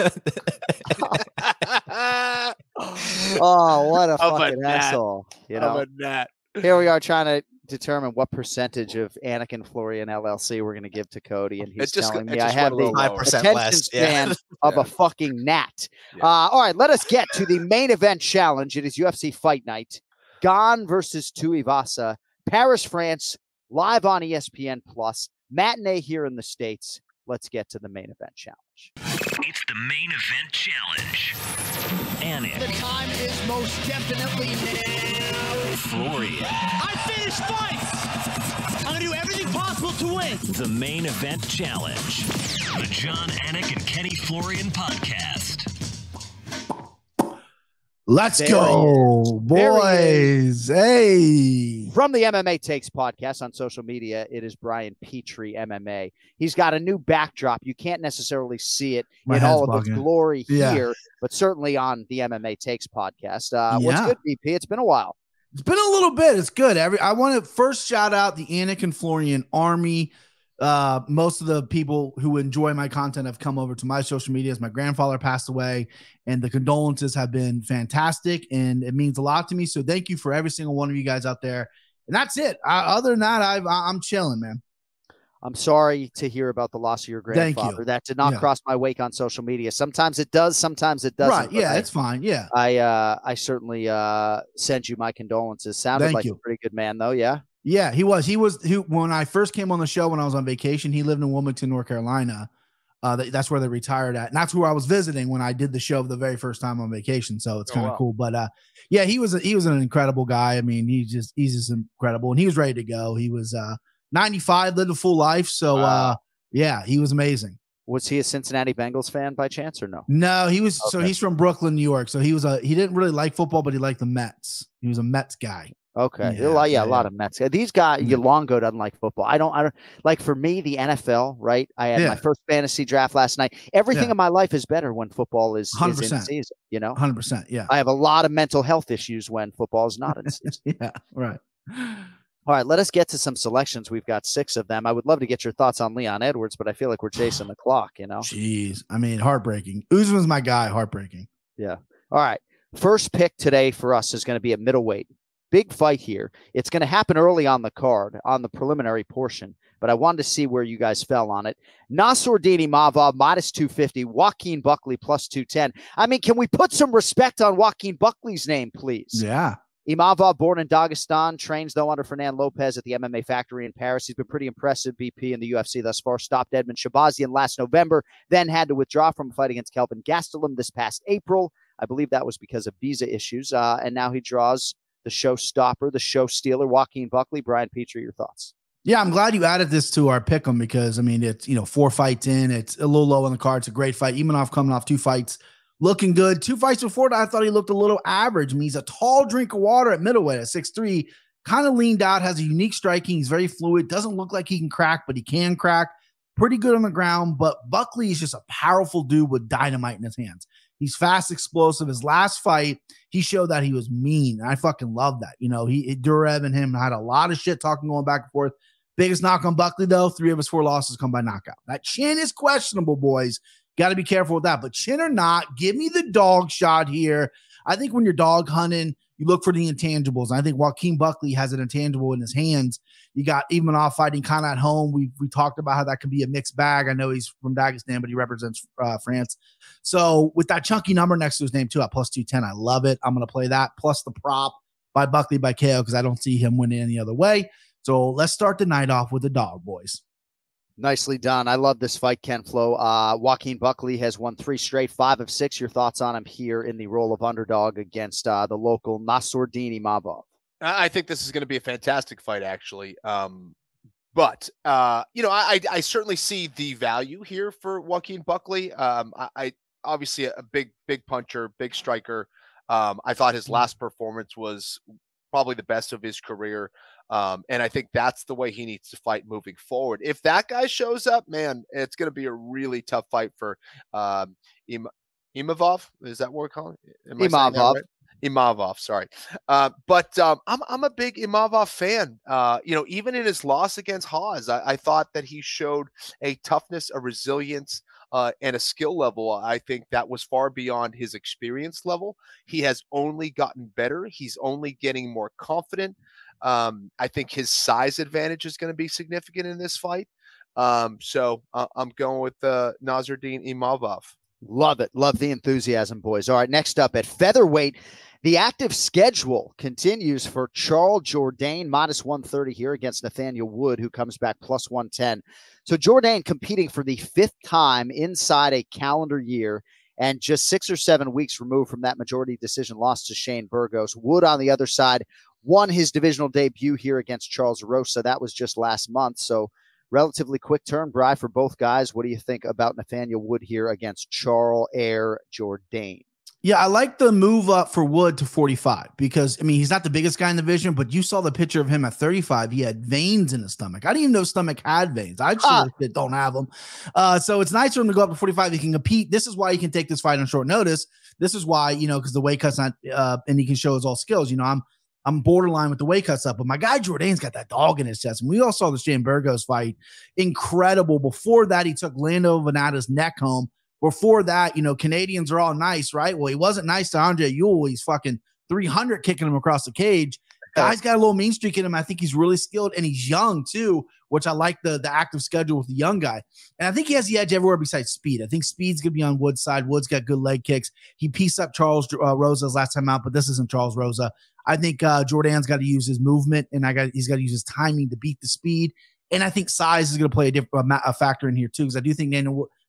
Oh, what a fucking asshole. You know? Of a gnat. Here we are trying to determine what percentage of Anik and Florian LLC we're going to give to Cody, and he's telling me I have the 5% attention less. span of a fucking gnat. All right, let us get to the main event challenge. It is UFC Fight Night. Gane versus Tuivasa, Paris, France, live on ESPN Plus. Matinee here in the States. Let's get to the main event challenge. It's the main event challenge. Anik. The time is most definitely now. Florian. I finish fights. I'm going to do everything possible to win. The main event challenge. The John Anik and Kenny Florian podcast. Let's go, boys. Hey. From the MMA Takes podcast on social media, it is Brian Petrie, MMA. He's got a new backdrop. You can't necessarily see it in all of its glory here, but certainly on the MMA Takes podcast. What's good, BP? It's been a while. It's been a little bit. It's good. I want to first shout out the Anik and Florian Army. Most of the people who enjoy my content have come over to my social medias. My grandfather passed away, and the condolences have been fantastic, and it means a lot to me. So thank you for every single one of you guys out there. And that's it. Other than that, I'm chilling, man. I'm sorry to hear about the loss of your grandfather. Thank you. That did not cross my wake on social media. Sometimes it does, sometimes it doesn't. Right? Yeah, it's fine. Yeah, I certainly send you my condolences. Sounded like a pretty good man, though. Yeah. Yeah, he was. When I first came on the show when I was on vacation, he lived in Wilmington, North Carolina. That's where they retired at. And that's where I was visiting when I did the show the very first time on vacation. So it's kind of cool. But yeah, he was an incredible guy. I mean, he's just incredible. And he was ready to go. He was 95, lived a full life. So yeah, he was amazing. Was he a Cincinnati Bengals fan by chance or no? No, he was. Okay. So he's from Brooklyn, New York. So he didn't really like football, but he liked the Mets. He was a Mets guy. Okay. A lot of Mets. These guys, Longo doesn't like football. I don't like, for me, the NFL, right? I had my first fantasy draft last night. Everything in my life is better when football is in season, you know? 100%. Yeah. I have a lot of mental health issues when football is not in season. Yeah. Right. All right. Let us get to some selections. We've got 6 of them. I would love to get your thoughts on Leon Edwards, but I feel like we're chasing the clock, you know? Jeez. I mean, heartbreaking. Usman's my guy. Heartbreaking. Yeah. All right. First pick today for us is going to be a middleweight. Big fight here. It's going to happen early on the card, on the preliminary portion, but I wanted to see where you guys fell on it. Nassourdini Mavov, minus 250. Joaquin Buckley, plus 210. I mean, can we put some respect on Joaquin Buckley's name, please? Yeah. Imavov, born in Dagestan, trains, though, under Fernand Lopez at the MMA Factory in Paris. He's been pretty impressive, BP, in the UFC thus far. Stopped Edmund Shabazian last November, then had to withdraw from a fight against Kelvin Gastelum this past April. I believe that was because of visa issues, and now he draws the showstopper, the show stealer, Joaquin Buckley. Brian Petrie, your thoughts? Yeah, I'm glad you added this to our pick'em because, I mean, it's, 4 fights in. It's a little low on the card. It's a great fight. Imanov coming off 2 fights, looking good. 2 fights before that, I thought he looked a little average. I mean, he's a tall drink of water at middleweight at 6'3", kind of leaned out, has a unique striking. He's very fluid. Doesn't look like he can crack, but he can crack. Pretty good on the ground, but Buckley is just a powerful dude with dynamite in his hands. He's fast, explosive. His last fight, he showed that he was mean. And I fucking love that. Durev and him had a lot of shit talking going back and forth. Biggest knock on Buckley, though, 3 of his 4 losses come by knockout. That chin is questionable, boys. Got to be careful with that. But chin or not, give me the dog shot here. I think when you're dog hunting, you look for the intangibles. And I think Joaquin Buckley has an intangible in his hands. You got Imanov fighting kind of at home. We talked about how that could be a mixed bag. I know he's from Dagestan, but he represents France. So with that chunky number next to his name too, at plus 210, I love it. I'm going to play that plus the prop by Buckley by KO because I don't see him winning any other way. So let's start the night off with the dog, boys. Nicely done. I love this fight, Ken Flo. Joaquin Buckley has won 3 straight, 5 of 6. Your thoughts on him here in the role of underdog against the local Nassourdini Mavov? I think this is going to be a fantastic fight, actually. But I certainly see the value here for Joaquin Buckley. I obviously a big puncher, big striker. I thought his last performance was probably the best of his career. And I think that's the way he needs to fight moving forward. If that guy shows up, man, it's going to be a really tough fight for Imavov. Is that what we're calling it? Imavov. Right? Imavov, sorry. But I'm a big Imavov fan. Even in his loss against Hawes, I thought that he showed a toughness, a resilience, and a skill level. I think that was far beyond his experience level. He has only gotten better. He's only getting more confident. I think his size advantage is going to be significant in this fight. So I'm going with Nasruddin Imavov. Love it. Love the enthusiasm, boys. All right, next up at featherweight, the active schedule continues for Charles Jourdain, -130 here against Nathaniel Wood, who comes back +110. So Jourdain competing for the 5th time inside a calendar year and just 6 or 7 weeks removed from that majority decision loss to Shane Burgos. Wood, on the other side, won his divisional debut here against Charles Rosa. That was just last month. So relatively quick turn, Bri, for both guys. What do you think about Nathaniel Wood here against Charles Air Jourdain? Yeah, I like the move up for Wood to 45 because, I mean, he's not the biggest guy in the division, but you saw the picture of him at 35. He had veins in his stomach. I didn't even know stomach had veins. I just don't have them. So it's nice for him to go up to 45. He can compete. This is why he can take this fight on short notice. This is why, because the weight cut's not, and he can show his all skills. I'm borderline with the weight cuts up, but my guy Jourdain's got that dog in his chest. And we all saw the Shane Burgos fight. Incredible. Before that, he took Lando Venata's neck home. Before that, Canadians are all nice, right? Well, he wasn't nice to Andre Ewell. He's fucking 300 kicking him across the cage. Guy's got a little mean streak in him. I think he's really skilled, and he's young too, which I like the active schedule with the young guy. And I think he has the edge everywhere besides speed. I think speed's going to be on Wood's side. Wood's got good leg kicks. He pieced up Charles Rosa's last time out, but this isn't Charles Rosa. I think Jourdain's got to use his movement, and he's got to use his timing to beat the speed. And I think size is going to play a factor in here too, because I do think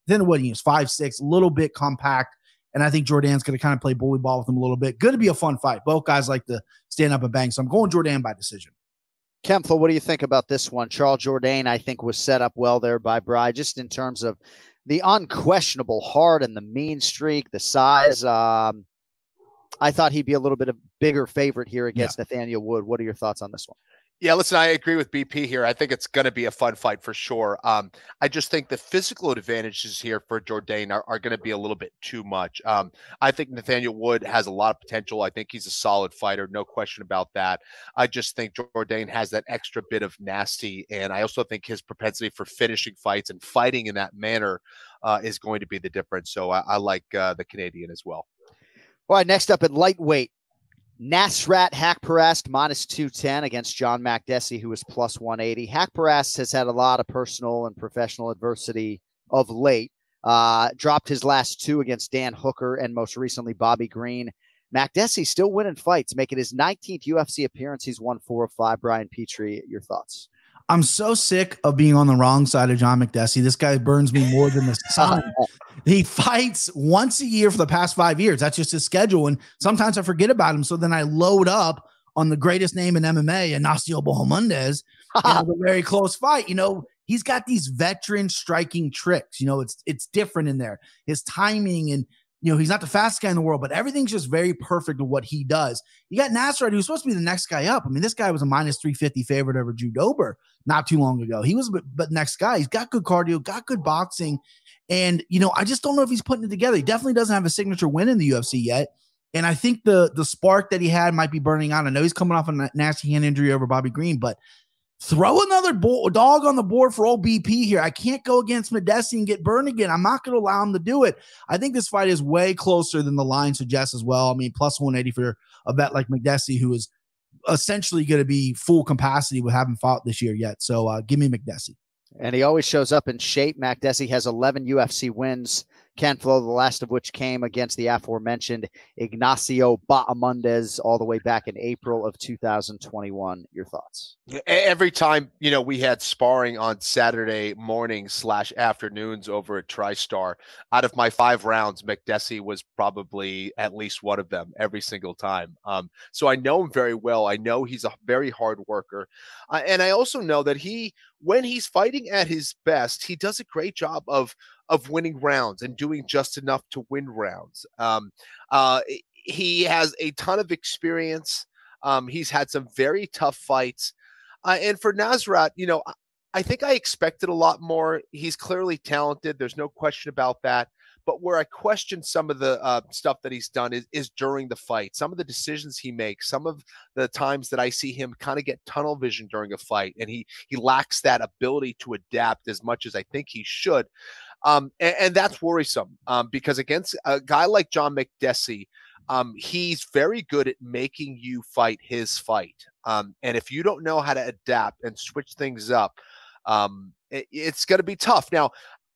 Wood, he's 5'6", a little bit compact. And I think Jourdain's going to kind of play bully ball with him a little bit. Going to be a fun fight. Both guys like to stand up and bang. So I'm going Jourdain by decision. Kempfel, what do you think about this one? Charles Jourdain, I think, was set up well there by Bri, just in terms of the unquestionable heart and the mean streak, the size. I thought he'd be a little bit of bigger favorite here against Nathaniel Wood. What are your thoughts on this one? Yeah, listen, I agree with BP here. I think it's going to be a fun fight for sure. I just think the physical advantages here for Jourdain are going to be a little bit too much. I think Nathaniel Wood has a lot of potential. I think he's a solid fighter, no question about that. I just think Jourdain has that extra bit of nasty, and I also think his propensity for finishing fights and fighting in that manner is going to be the difference. So I like the Canadian as well. All right, next up at lightweight, Nasrat Haqparast -210 against John Makdessi, who is +180. Haqparast has had a lot of personal and professional adversity of late. Dropped his last 2 against Dan Hooker and most recently Bobby Green. Makdessi still winning fights, making his 19th UFC appearance. He's won 4 of 5. Brian Petrie, your thoughts? I'm so sick of being on the wrong side of John Makdessi. This guy burns me more than the sun. He fights once a year for the past 5 years. That's just his schedule. And sometimes I forget about him. So then I load up on the greatest name in MMA, Ignacio Bahamondes, in a very close fight. He's got these veteran striking tricks. It's different in there. His timing and, he's not the fastest guy in the world, but everything's just very perfect of what he does. You got Nasrat, who's supposed to be the next guy up. I mean, this guy was a -350 favorite over Drew Dober not too long ago. He was, but next guy, he's got good cardio, got good boxing. And, I just don't know if he's putting it together. He definitely doesn't have a signature win in the UFC yet. And I think the spark that he had might be burning out. I know he's coming off a nasty hand injury over Bobby Green, but throw another dog on the board for old BP here. I can't go against Makdessi and get burned again. I'm not going to allow him to do it. I think this fight is way closer than the line suggests as well. I mean, +180 for a vet like Makdessi, who is essentially going to be full capacity with having fought this year yet. So give me Makdessi. And he always shows up in shape. Makdessi has 11 UFC wins, Kenflo, the last of which came against the aforementioned Ignacio Bahamondes all the way back in April of 2021. Your thoughts? Every time, we had sparring on Saturday mornings / afternoons over at TriStar, out of my 5 rounds, Makdessi was probably at least one of them every single time. So I know him very well. I know he's a very hard worker. And I also know that when he's fighting at his best, he does a great job of winning rounds and doing just enough to win rounds. He has a ton of experience. He's had some very tough fights. And for Nasrat, I think I expected a lot more. He's clearly talented. There's no question about that. But where I question some of the stuff that he's done is during the fight. Some of the decisions he makes, some of the times that I see him kind of get tunnel vision during a fight, and he lacks that ability to adapt as much as I think he should. And that's worrisome because against a guy like John Makdessi, he's very good at making you fight his fight. And if you don't know how to adapt and switch things up, it's going to be tough. Now,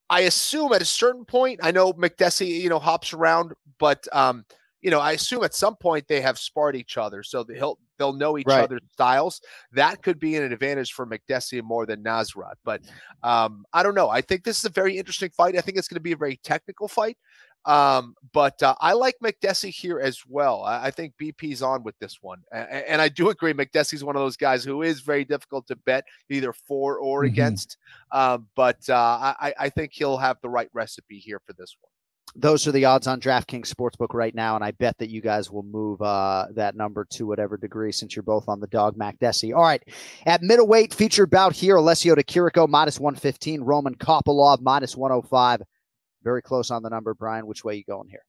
I assume at a certain point, I know Makdessi, hops around, but I assume at some point they have sparred each other, so they'll know each other's styles. That could be an advantage for Makdessi more than Nasrat. But I don't know. I think this is a very interesting fight. I think it's going to be a very technical fight. But I like Makdessi here as well. I think BP's on with this one. And I do agree, Makdessi's one of those guys who is very difficult to bet either for or against. But I think he'll have the right recipe here for this one. Those are the odds on DraftKings Sportsbook right now, and I bet that you guys will move that number to whatever degree since you're both on the dog Makdessi. All right, at middleweight, featured bout here, Alessio Di Chirico, -115, Roman Kopylov, -105. Very close on the number. Brian, which way you going here?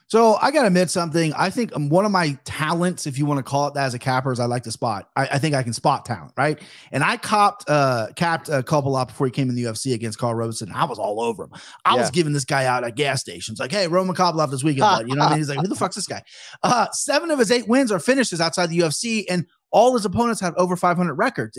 So I got to admit something. I think one of my talents, if you want to call it that as a capper, is I like to spot. I think I can spot talent, right? And I capped Kopylov before he came in the UFC against Carl Roberson. I was all over him. I was giving this guy out at gas stations. Like, hey, Roman Kopylov this weekend, bud. You know what I mean? He's like, who the fuck's this guy? 7 of his 8 wins are finishes outside the UFC, and all his opponents have over 500 records.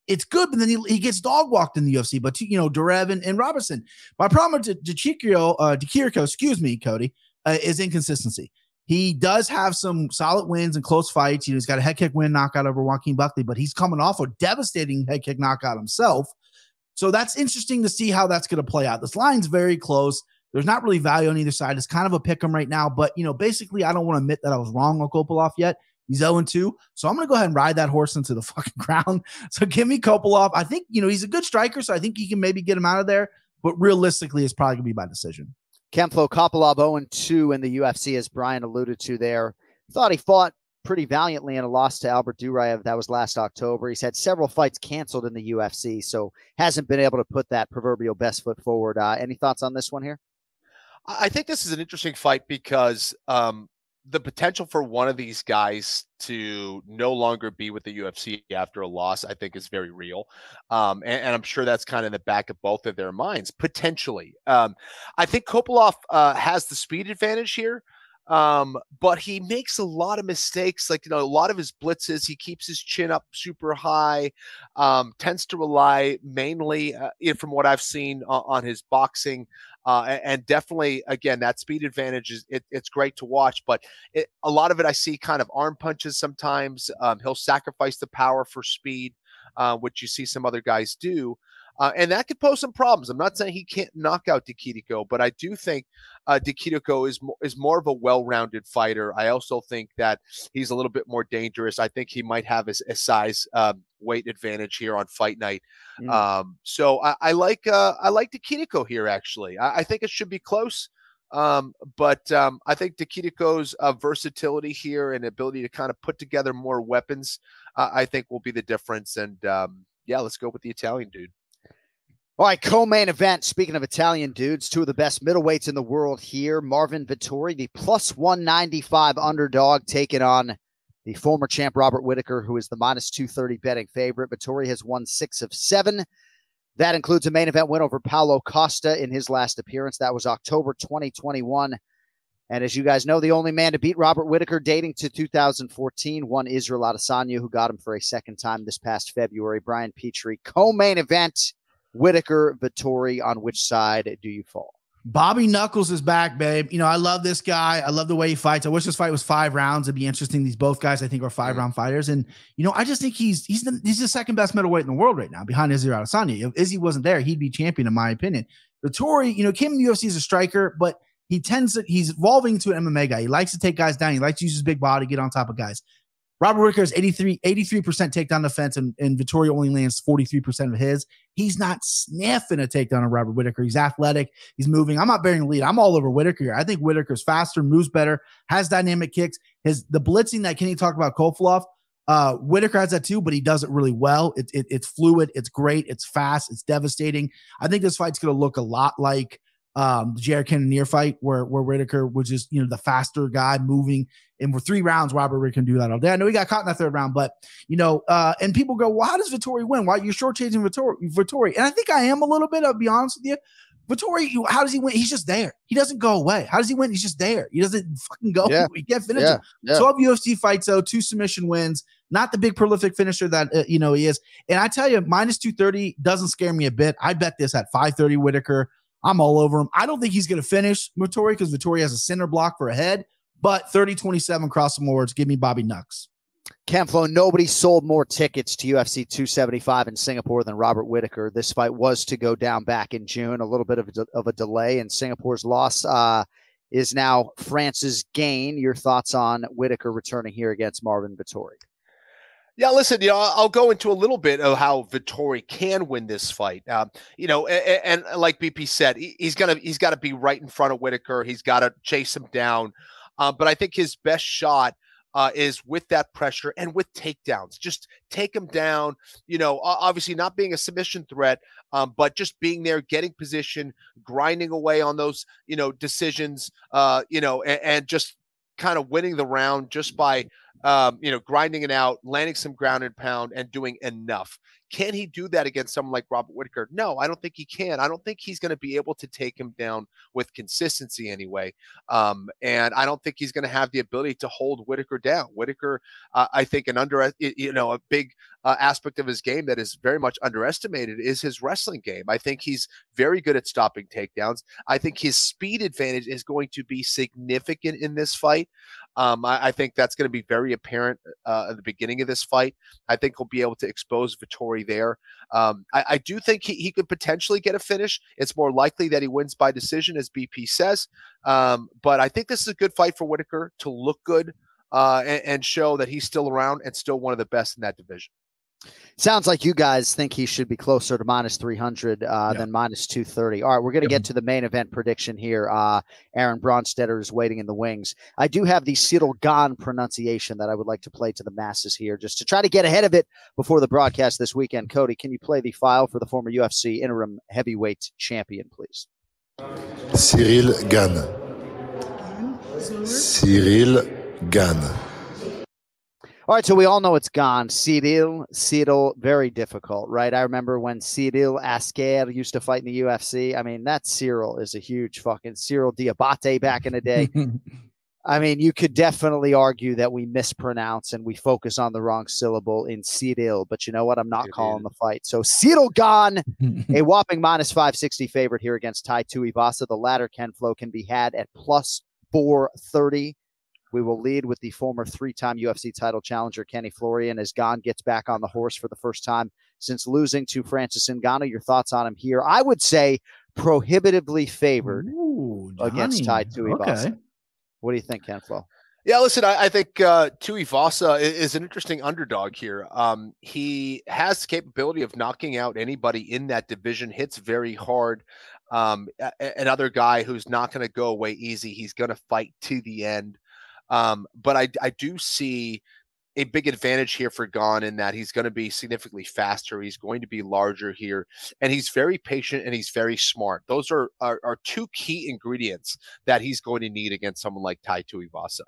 It's good, but then he gets dog walked in the UFC. But, Durev and Robertson. My problem with Di Chirico, excuse me, Cody, is inconsistency. He does have some solid wins and close fights. He's got a head kick win knockout over Joaquin Buckley, but he's coming off a devastating head kick knockout himself. So that's interesting to see how that's going to play out. This line's very close. There's not really value on either side. It's kind of a pick 'em right now, but basically I don't want to admit that I was wrong on Kopylov yet. He's 0-2. So I'm going to go ahead and ride that horse into the fucking ground. So give me Kopylov. I think, he's a good striker, so I think he can maybe get him out of there, but realistically it's probably going to be by decision. Kenflo Kopylov 0-2 in the UFC, as Brian alluded to there. Thought he fought pretty valiantly in a loss to Albert Duraev. That was last October. He's had several fights canceled in the UFC, so hasn't been able to put that proverbial best foot forward. Any thoughts on this one here? I think this is an interesting fight because the potential for one of these guys to no longer be with the UFC after a loss, I think is very real. And I'm sure that's kind of in the back of both of their minds, potentially. I think Kopylov has the speed advantage here. But he makes a lot of mistakes. Like, a lot of his blitzes, he keeps his chin up super high, tends to rely mainly, from what I've seen, on his boxing. And definitely, again, that speed advantage it's great to watch, but a lot of it I see kind of arm punches sometimes. He'll sacrifice the power for speed, which you see some other guys do. And that could pose some problems. I'm not saying he can't knock out Di Chirico, but I do think Di Chirico is more of a well-rounded fighter. I also think that he's a little bit more dangerous. I think he might have a size weight advantage here on fight night. So I like Di Chirico here, actually. I think it should be close. But I think Di Chirico's versatility here and ability to kind of put together more weapons, I think will be the difference. And let's go with the Italian dude. All right, co-main event. Speaking of Italian dudes, 2 of the best middleweights in the world here. Marvin Vettori, the +195 underdog, taking on the former champ Robert Whittaker, who is the -230 betting favorite. Vettori has won 6 of 7. That includes a main event win over Paulo Costa in his last appearance. That was October 2021. And as you guys know, the only man to beat Robert Whittaker dating to 2014, one Ciryl Adesanya, who got him for a second time this past February. Brian Petrie, co-main event. Whittaker, Vettori, on which side do you fall? Bobby Knuckles is back, babe. I love this guy. I love the way he fights. I wish this fight was 5 rounds. It'd be interesting. These both guys, I think, are 5-round fighters. And, I just think he's the second best middleweight in the world right now, behind Ciryl Adesanya. If Izzy wasn't there, he'd be champion, in my opinion. Vettori, came in the UFC as a striker, but he's evolving to an MMA guy. He likes to take guys down. He likes to use his big body, get on top of guys. Robert Whittaker is 83% takedown defense, and Vettori only lands 43% of his. He's not sniffing a takedown on Robert Whittaker. He's athletic. He's moving. I'm not bearing the lead. I'm all over Whittaker here. I think Whittaker's faster, moves better, has dynamic kicks. The blitzing that Kenny talked about, Kopylov, Whittaker has that too, but he does it really well. It's fluid. It's great. It's fast. It's devastating. I think this fight's going to look a lot like the Jared Cannonier fight where Whitaker was just, the faster guy moving. And for 3 rounds, Robert Whitaker can do that all day. I know he got caught in that 3rd round, but, and people go, well, how does Vettori win? Why you're shortchanging Vettori? And I think I am a little bit, I'll be honest with you. Vettori, how does he win? He's just there. He doesn't go away. How does he win? He's just there. He doesn't fucking go. Yeah. He can't finish him. Yeah. 12 UFC fights, though, 2 submission wins. Not the big prolific finisher that, he is. And I tell you, minus 230 doesn't scare me a bit. I bet this at 530 Whitaker. I'm all over him. I don't think he's going to finish Vettori because Vettori has a center block for a head. But 30-27 cross some awards. Give me Bobby Nux. Camflo, nobody sold more tickets to UFC 275 in Singapore than Robert Whitaker. This fight was to go down back in June. A little bit of a delay, and Singapore's loss is now France's gain. Your thoughts on Whitaker returning here against Marvin Vettori? Yeah, listen, I'll go into a little bit of how Vettori can win this fight. And like BP said, he's got to be right in front of Whitaker. He's got to chase him down. But I think his best shot is with that pressure and with takedowns. Just take him down, obviously not being a submission threat, but just being there, getting position, grinding away on those, decisions, and just kind of winning the round just by, grinding it out, landing some ground and pound and doing enough. Can he do that against someone like Robert Whitaker? No, I don't think he can. I don't think he's going to be able to take him down with consistency anyway. And I don't think he's going to have the ability to hold Whitaker down. Whitaker, I think a big aspect of his game that is very much underestimated is his wrestling game. I think he's very good at stopping takedowns. I think his speed advantage is going to be significant in this fight. I think that's going to be very apparent at the beginning of this fight. I think he'll be able to expose Vettori there. I do think he could potentially get a finish. It's more likely that he wins by decision, as BP says. But I think this is a good fight for Whitaker to look good and show that he's still around and still one of the best in that division. Sounds like you guys think he should be closer to minus 300 than minus 230. All right, we're going to get to the main event prediction here. Aaron Bronsteter is waiting in the wings. I do have the Ciryl Gane pronunciation that I would like to play to the masses here just to try to get ahead of it before the broadcast this weekend. Cody, can you play the file for the former UFC interim heavyweight champion, please? Ciryl Gane. Ciryl Gane. All right, so we all know it's gone. Ciryl, very difficult, right? I remember when Ciryl Asker used to fight in the UFC. I mean, that Ciryl is a huge fucking Ciryl Diabate back in the day. I mean, you could definitely argue that we mispronounce and we focus on the wrong syllable in Ciryl, but you know what? I'm not calling the fight. So Ciryl Gane, a whopping minus 560 favorite here against Tai Tuivasa. The latter, Ken Flo, can be had at plus 430. We will lead with the former 3-time UFC title challenger, Kenny Florian, as Gane gets back on the horse for the first time since losing to Francis Ngannou. Your thoughts on him here? I would say prohibitively favored against Tai Tuivasa. Okay. What do you think, Ken Flo? Yeah, listen, I think Tuivasa is an interesting underdog here. He has the capability of knocking out anybody in that division, hits very hard. Another guy who's not going to go away easy. He's going to fight to the end. But I do see a big advantage here for Gane in that he's going to be significantly faster. He's going to be larger here, and he's very patient and he's very smart. Those are 2 key ingredients that he's going to need against someone like Tai Tuivasa.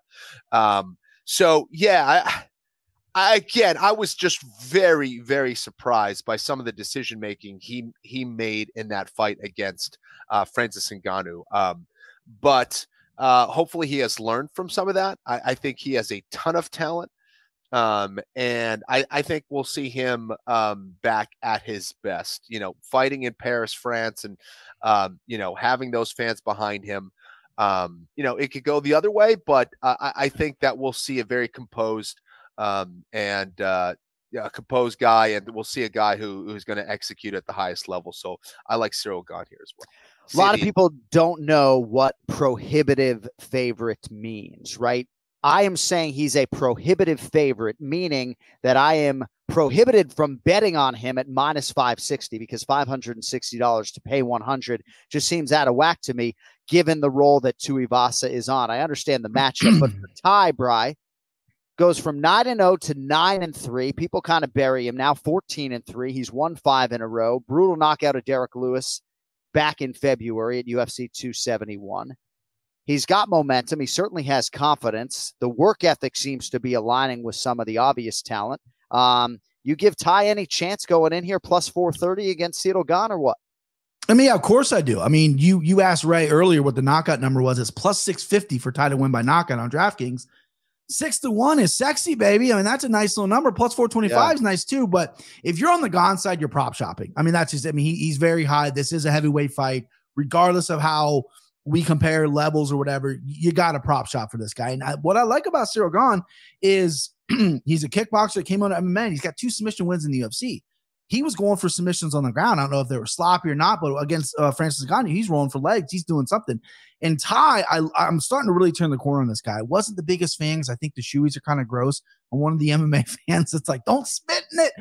So yeah, I was just very, very surprised by some of the decision making he made in that fight against Francis Ngannou. But hopefully he has learned from some of that. I think he has a ton of talent. And I think we'll see him back at his best, fighting in Paris, France, and, having those fans behind him. It could go the other way, but I think that we'll see a very composed composed guy, and we'll see a guy who's going to execute at the highest level. So I like Ciryl Gane here as well. A lot of people don't know what prohibitive favorite means, right? I am saying he's a prohibitive favorite, meaning that I am prohibited from betting on him at minus 560 because $560 to pay 100 just seems out of whack to me, given the role that Tuivasa is on. I understand the matchup, but for Tai, Bri, goes from 9-0 to 9-3. People kind of bury him now, 14-3. He's won 5 in a row. Brutal knockout of Derek Lewis back in February at UFC 271. He's got momentum. He certainly has confidence. The work ethic seems to be aligning with some of the obvious talent. You give Ty any chance going in here plus 430 against Ciryl Gane or what? I mean, yeah, of course I do. I mean, you asked Ray earlier what the knockout number was. It's plus 650 for Ty to win by knockout on DraftKings. 6-1 is sexy, baby. I mean, that's a nice little number. Plus 425 is nice too. But if you're on the Gane side, you're prop shopping. I mean, that's just, I mean, he's very high. This is a heavyweight fight, regardless of how we compare levels or whatever. You got a prop shop for this guy. And what I like about Ciryl Gane is he's a kickboxer that came out of MMA. And he's got 2 submission wins in the UFC. He was going for submissions on the ground. I don't know if they were sloppy or not, but against Francis Ngannou, he's rolling for legs. He's doing something. And Ty, I'm starting to really turn the corner on this guy. I wasn't the biggest fan because I think the shoeies are kind of gross. I'm one of the MMA fans that's like, don't spit in it.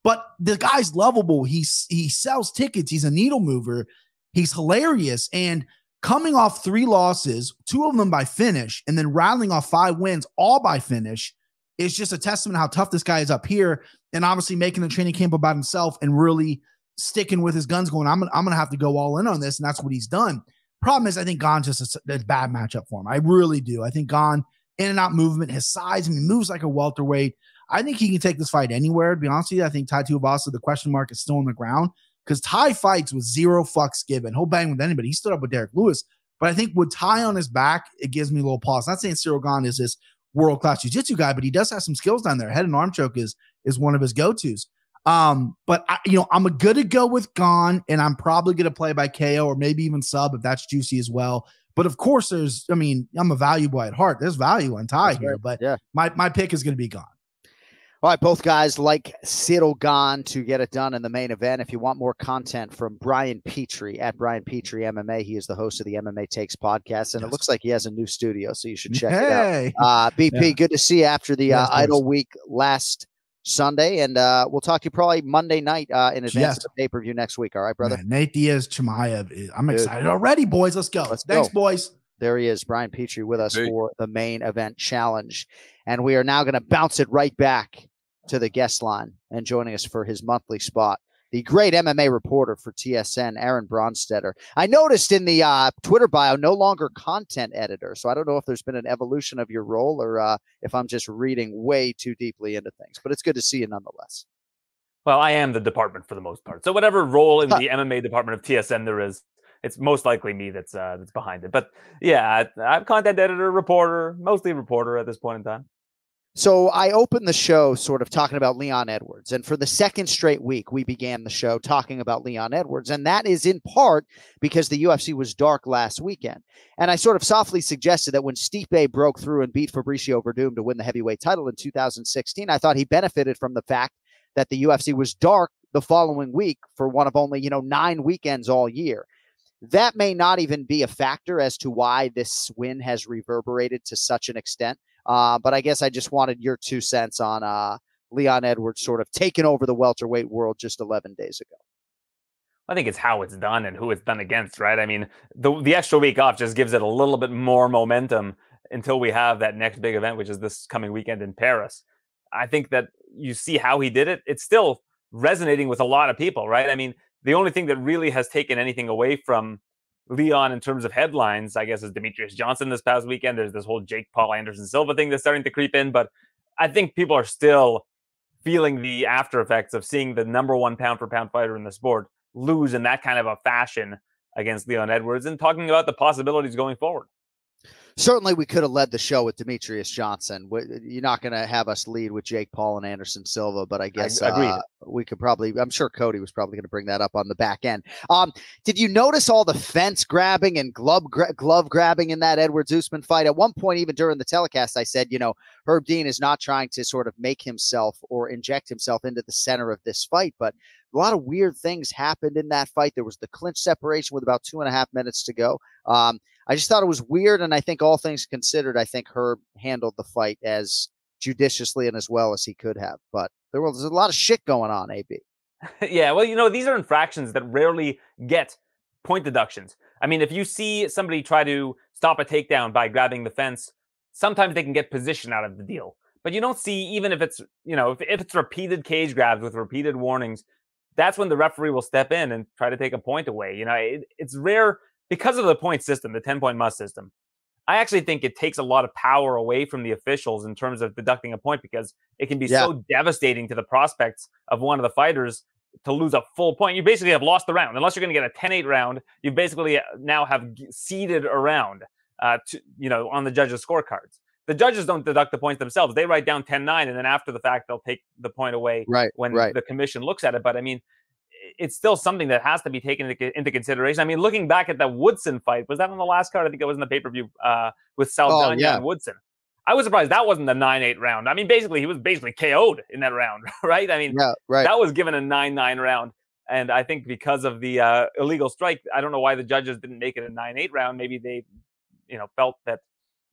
But the guy's lovable. He sells tickets. He's a needle mover. He's hilarious. And coming off 3 losses, 2 of them by finish, and then rattling off 5 wins, all by finish, is just a testament to how tough this guy is up here. And obviously making the training camp about himself and really sticking with his guns going, I'm going to have to go all in on this. And that's what he's done. Problem is, I think Gane's just a bad matchup for him. I really do. I think Gane, in and out movement, his size, I mean, moves like a welterweight. I think he can take this fight anywhere, to be honest with you. I think Tai Tuivasa, the question mark is still on the ground because Ty fights with 0 fucks given. He'll bang with anybody. He stood up with Derek Lewis. But I think with Ty on his back, it gives me a little pause. Not saying Ciryl Gane is this world-class jiu-jitsu guy, but he does have some skills down there. Head and arm choke is one of his go-tos. But I'm going to go with Gane, and I'm probably going to play by KO or maybe even sub if that's juicy as well. But of course, I'm a value boy at heart. There's value on Ty here, but my pick is going to be Gane. All right, both guys like Ciryl Gane to get it done in the main event. If you want more content from Brian Petrie at Brian Petrie MMA, he is the host of the MMA Takes podcast, and it looks like he has a new studio, so you should check it out. BP, good to see you after the idle week last Sunday, and we'll talk to you probably Monday night in advance of the pay-per-view next week. All right, brother? Man, Nate Diaz, Chimaev. I'm excited already, boys. Let's go. Thanks, boys. There he is, Brian Petrie, with us for the main event challenge. And we are now going to bounce it right back to the guest line, and joining us for his monthly spot, the great MMA reporter for TSN, Aaron Bronsteter. I noticed in the Twitter bio, no longer content editor. So I don't know if there's been an evolution of your role or if I'm just reading way too deeply into things, but it's good to see you nonetheless. Well, I am the department for the most part. So whatever role in the MMA department of TSN there is, it's most likely me that's behind it. But yeah, I'm content editor, reporter, mostly reporter at this point in time. So I opened the show sort of talking about Leon Edwards. And for the second straight week, we began the show talking about Leon Edwards. And that is in part because the UFC was dark last weekend. And I sort of softly suggested that when Stipe broke through and beat Fabricio Verdum to win the heavyweight title in 2016, I thought he benefited from the fact that the UFC was dark the following week for one of only, 9 weekends all year. That may not even be a factor as to why this win has reverberated to such an extent. But I guess I just wanted your 2 cents on Leon Edwards sort of taking over the welterweight world just 11 days ago. I think it's how it's done and who it's done against, right? I mean, the extra week off just gives it a little bit more momentum until we have that next big event, which is this coming weekend in Paris. I think that you see how he did it. It's still resonating with a lot of people, right? I mean, the only thing that really has taken anything away from Leon in terms of headlines, I guess, is Demetrius Johnson this past weekend. There's this whole Jake Paul Anderson Silva thing that's starting to creep in, but I think people are still feeling the after effects of seeing the number 1 pound for pound fighter in the sport lose in that kind of a fashion against Leon Edwards, and talking about the possibilities going forward. Certainly, we could have led the show with Demetrius Johnson. You're not going to have us lead with Jake Paul and Anderson Silva, but I guess we could probably, I'm sure Cody was probably going to bring that up on the back end. Did you notice all the fence grabbing and glove grabbing in that Edwards Usman fight? At one point, even during the telecast, I said, Herb Dean is not trying to sort of make himself or inject himself into the center of this fight, but a lot of weird things happened in that fight. There was the clinch separation with about 2.5 minutes to go. I just thought it was weird, and I think all things considered, I think Herb handled the fight as judiciously and as well as he could have. But there's a lot of shit going on, AB. Yeah, well, these are infractions that rarely get point deductions. I mean, if you see somebody try to stop a takedown by grabbing the fence, sometimes they can get position out of the deal. But you don't see, even if it's, if it's repeated cage grabs with repeated warnings, that's when the referee will step in and try to take a point away. You know, it's rare because of the point system, the 10-point must system. I actually think it takes a lot of power away from the officials in terms of deducting a point, because it can be so devastating to the prospects of one of the fighters to lose a full point. You basically have lost the round. Unless you're going to get a 10-8 round, you basically now have ceded a round, on the judges' scorecards. The judges don't deduct the points themselves. They write down 10-9, and then after the fact, they'll take the point away when the commission looks at it. But I mean, it's still something that has to be taken into consideration. I mean, looking back at that Woodson fight, was that on the last card? I think it was in the pay-per-view with Saldana and Woodson. I was surprised that wasn't the 9-8 round. I mean, he was basically KO'd in that round, right? I mean, that was given a 9-9 round. And I think because of the illegal strike, I don't know why the judges didn't make it a 9-8 round. Maybe they, felt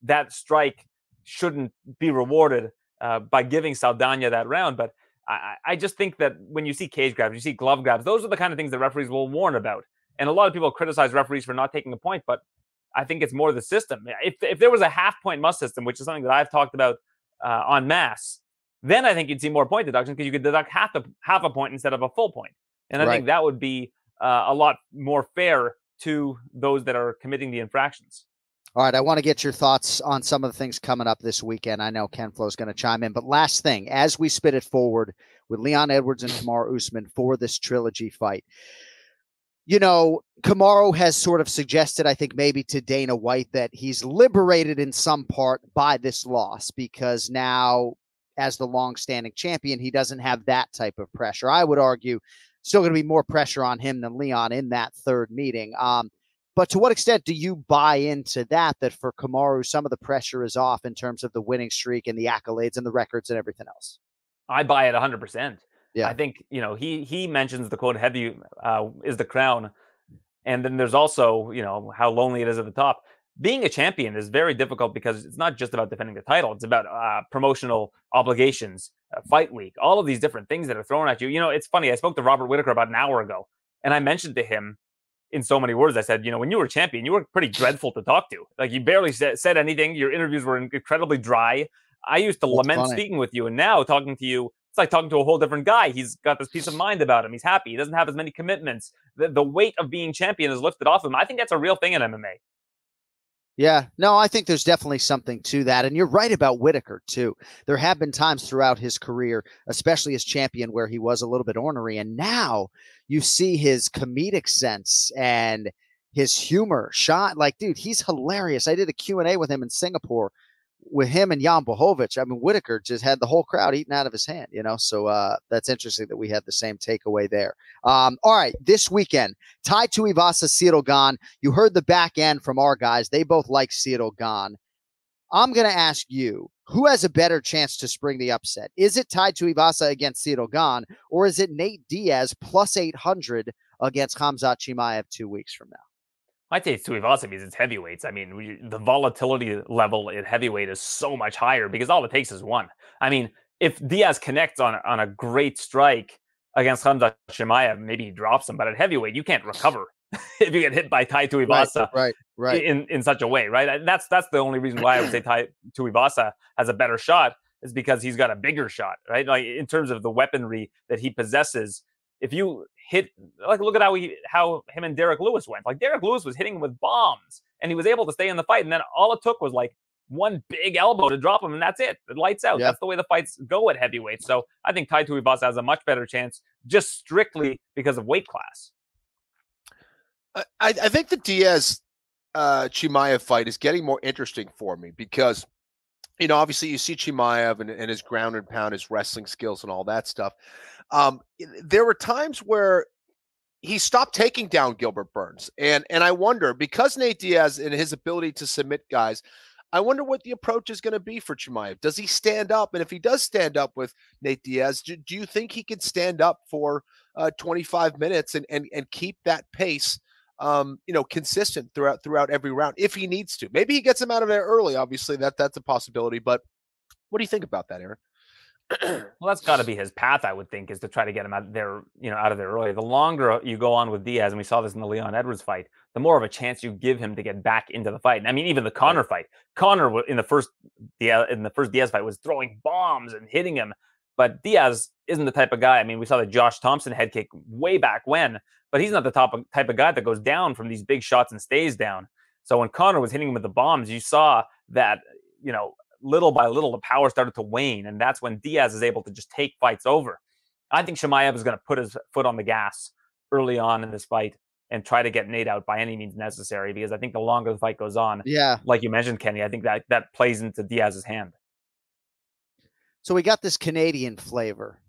that strike shouldn't be rewarded by giving Saldana that round. But I just think that when you see cage grabs, you see glove grabs, those are the kind of things that referees will warn about. And a lot of people criticize referees for not taking a point, but I think it's more the system. If there was a half-point must system, which is something that I've talked about en masse, then I think you'd see more point deduction, because you could deduct half a point instead of a full point. And I think that would be a lot more fair to those that are committing the infractions. All right, I want to get your thoughts on some of the things coming up this weekend. I know Ken Flo's going to chime in, but last thing, as we spit it forward with Leon Edwards and Kamaru Usman for this trilogy fight, Kamaru has sort of suggested, I think maybe to Dana White, that he's liberated in some part by this loss, because now, as the long-standing champion, he doesn't have that type of pressure. I would argue still going to be more pressure on him than Leon in that third meeting. But to what extent do you buy into that for Kamaru, some of the pressure is off in terms of the winning streak and the accolades and the records and everything else? I buy it 100%. Yeah. I think, he mentions the quote, heavy is the crown. And then there's also, how lonely it is at the top. Being a champion is very difficult, because it's not just about defending the title. It's about promotional obligations, fight week, all of these different things that are thrown at you. It's funny. I spoke to Robert Whittaker about an hour ago, and I mentioned to him in so many words, I said, when you were champion, you were pretty dreadful to talk to. Like, you barely said anything. Your interviews were incredibly dry. I used to lament speaking with you, and now talking to you, it's like talking to a whole different guy. He's got this peace of mind about him. He's happy. He doesn't have as many commitments. The weight of being champion is lifted off him. I think that's a real thing in MMA. Yeah, no, I think there's definitely something to that. And you're right about Whittaker, too. There have been times throughout his career, especially as champion, where he was a little bit ornery. And now you see his comedic sense and his humor shot. Like, dude, he's hilarious. I did a Q&A with him in Singapore with him and Jan Blachowicz. I mean, Whittaker just had the whole crowd eating out of his hand, so that's interesting that we had the same takeaway there. All right, this weekend, Tai Tuivasa, Ciryl Gane. You heard the back end from our guys. They both like Ciryl Gane. I'm going to ask you, who has a better chance to spring the upset? Is it Tai Tuivasa against Ciryl Gane, or is it Nate Diaz plus 800 against Khamzat Chimaev 2 weeks from now? I'd say it's Tuivasa because it's heavyweights. I mean, the volatility level at heavyweight is so much higher, because all it takes is one. I mean, if Diaz connects on a great strike against Khamzat Chimaev, maybe he drops him. But at heavyweight, you can't recover if you get hit by Tai Tuivasa right. in such a way, right? That's the only reason why I would say Tai Tuivasa has a better shot, is because he's got a bigger shot, right? Like, in terms of the weaponry that he possesses. If you hit, like, look at how him and Derek Lewis went. Like, Derek Lewis was hitting him with bombs, and he was able to stay in the fight. And then all it took was like one big elbow to drop him, and that's it. It lights out. Yeah. That's the way the fights go at heavyweight. So I think Tai Tuivasa has a much better chance, just strictly because of weight class. I think the Diaz Chimaev fight is getting more interesting for me, because obviously you see Chimaev and his ground and pound, his wrestling skills and all that stuff. There were times where he stopped taking down Gilbert Burns. And I wonder, because Nate Diaz and his ability to submit guys, I wonder what the approach is going to be for Chimaev. Does he stand up? And if he does stand up with Nate Diaz, do you think he can stand up for 25 minutes and keep that pace consistent throughout every round if he needs to? Maybe he gets him out of there early. Obviously, that's a possibility. But what do you think about that, Aaron? Well, that's got to be his path, I would think, is to try to get him out there, out of there early. The longer you go on with Diaz, and we saw this in the Leon Edwards fight, the more of a chance you give him to get back into the fight. And I mean, even the Conor fight, Conor in the first Diaz fight was throwing bombs and hitting him But Diaz isn't the type of guy. I mean, we saw the Josh Thompson head kick way back when, but he's not the type of guy that goes down from these big shots and stays down. So when Conor was hitting him with the bombs, you saw that, little by little, the power started to wane. And that's when Diaz is able to just take fights over. I think Chimaev is going to put his foot on the gas early on in this fight and try to get Nate out by any means necessary, because I think the longer the fight goes on, like you mentioned, Kenny, I think that plays into Diaz's hand. So we got this Canadian flavor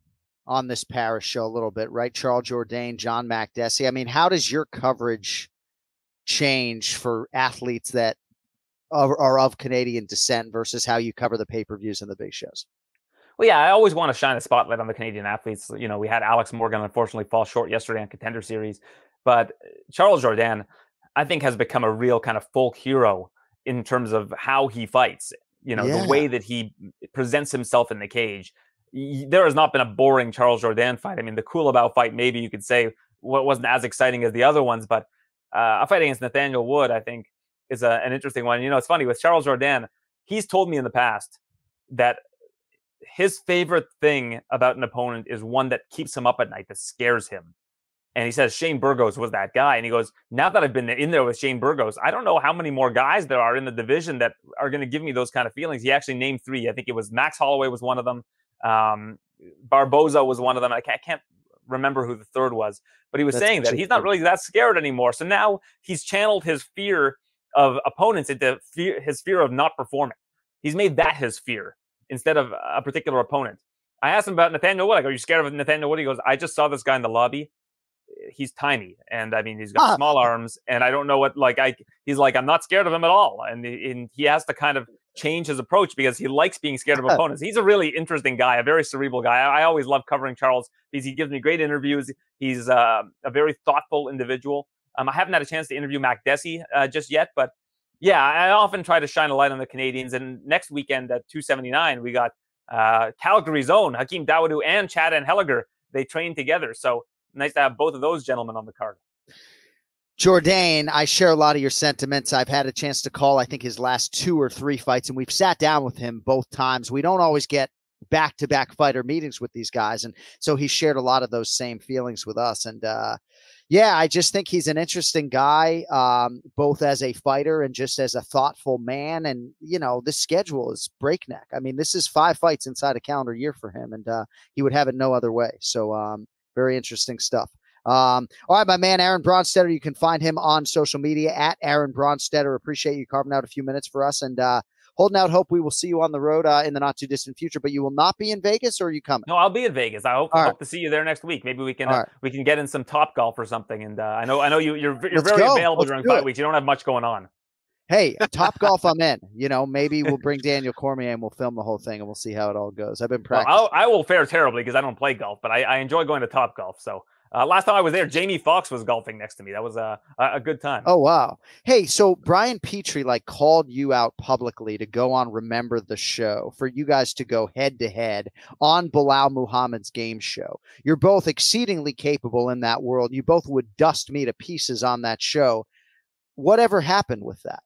on this Paris show a little bit, right? Charles Jourdain, John Makdessi. I mean, how does your coverage change for athletes that are of Canadian descent versus how you cover the pay-per-views and the big shows? Well, yeah, I always want to shine a spotlight on the Canadian athletes. We had Alex Morgan unfortunately fall short yesterday on Contender Series, but Charles Jourdain, I think, has become a real kind of folk hero in terms of how he fights. The way that he presents himself in the cage. There has not been a boring Charles Jourdain fight. I mean, the Coolabou fight, maybe you could say, wasn't as exciting as the other ones, but a fight against Nathaniel Wood, I think, is an interesting one. It's funny with Charles Jourdain, he's told me in the past that his favorite thing about an opponent is one that keeps him up at night, that scares him. And he says Shane Burgos was that guy. And he goes, now that I've been in there with Shane Burgos, I don't know how many more guys there are in the division that are going to give me those kind of feelings. He actually named 3. I think it was Max Holloway was one of them. Barboza was one of them. I can't remember who the third was. But he was saying that he's not really that scared anymore. So now he's channeled his fear of opponents into his fear of not performing. He's made that his fear instead of a particular opponent. I asked him about Nathaniel Wood. I go, are you scared of Nathaniel Wood? He goes, I just saw this guy in the lobby. He's tiny, and I mean, he's got small arms, and I don't know what, he's like, I'm not scared of him at all. And he has to kind of change his approach because he likes being scared of opponents. He's a really interesting guy, a very cerebral guy. I always love covering Charles because he gives me great interviews. He's a very thoughtful individual. I haven't had a chance to interview Makdessi just yet, but yeah, I often try to shine a light on the Canadians. And next weekend at 279, we got Calgary's own Hakeem Dawodu and Chad Anheliger. They train together. So nice to have both of those gentlemen on the card. Jourdain, I share a lot of your sentiments. I've had a chance to call, I think, his last 2 or 3 fights, and we've sat down with him both times. We don't always get back-to-back fighter meetings with these guys, and so he shared a lot of those same feelings with us. And I just think he's an interesting guy, both as a fighter and just as a thoughtful man. And, this schedule is breakneck. I mean, this is 5 fights inside a calendar year for him, and he would have it no other way. So, very interesting stuff. All right, my man, Aaron Bronsteter, you can find him on social media at Aaron Bronsteter. Appreciate you carving out a few minutes for us, and holding out hope we will see you on the road in the not too distant future. But you will not be in Vegas, or are you coming? No, I'll be in Vegas. I hope to see you there next week. Maybe we can we can get in some Top Golf or something. And I know you're very available during fight weeks. You don't have much going on. Hey, Top Golf, I'm in. Maybe we'll bring Daniel Cormier and we'll film the whole thing and we'll see how it all goes. I've been practicing. Well, I will fare terribly because I don't play golf, but I enjoy going to Top Golf. So last time I was there, Jamie Foxx was golfing next to me. That was a good time. Oh, wow. Hey, so Brian Petrie called you out publicly to go on Remember the Show for you guys to go head to head on Bilal Muhammad's game show. You're both exceedingly capable in that world. You both would dust me to pieces on that show. Whatever happened with that?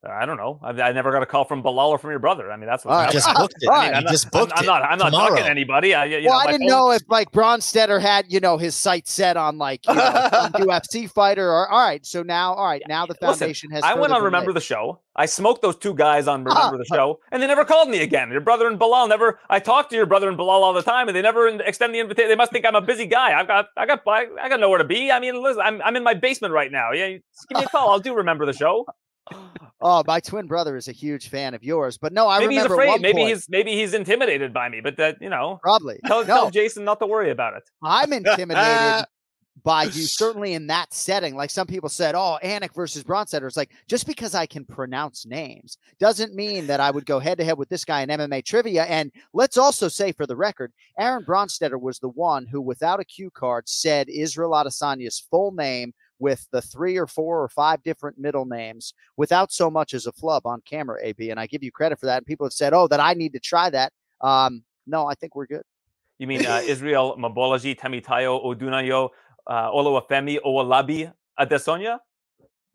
I don't know. I never got a call from Bilal or from your brother. I mean, that's what I just booked it. I'm not talking to anybody. I didn't know if Bronsteter had, his sights set on some UFC fighter or all right. So now the foundation has. I went on Remember the Show. I smoked those 2 guys on Remember the Show, and they never called me again. Your brother and Bilal never. I talk to your brother and Bilal all the time, and they never extend the invitation. They must think I'm a busy guy. I got nowhere to be. I mean, listen, I'm in my basement right now. Yeah, just give me a call. I'll do Remember the Show. Oh, my twin brother is a huge fan of yours, but no, maybe remember he's afraid. Maybe he's intimidated by me, but that probably tell Jason not to worry about it. I'm intimidated by you, certainly in that setting. Like some people said, oh, Anik versus Bronsteter. It's like, just because I can pronounce names doesn't mean that I would go head to head with this guy in MMA trivia. And let's also say, for the record, Aaron Bronsteter was the one who, without a cue card, said Israel Adesanya's full name with the 3 or 4 or 5 different middle names without so much as a flub on camera, AB. And I give you credit for that. And people have said, oh, that I need to try that. No, I think we're good. You mean Israel Mabolaji, Temitayo, Odunayo, Oluwafemi, Owolabi, Adesanya?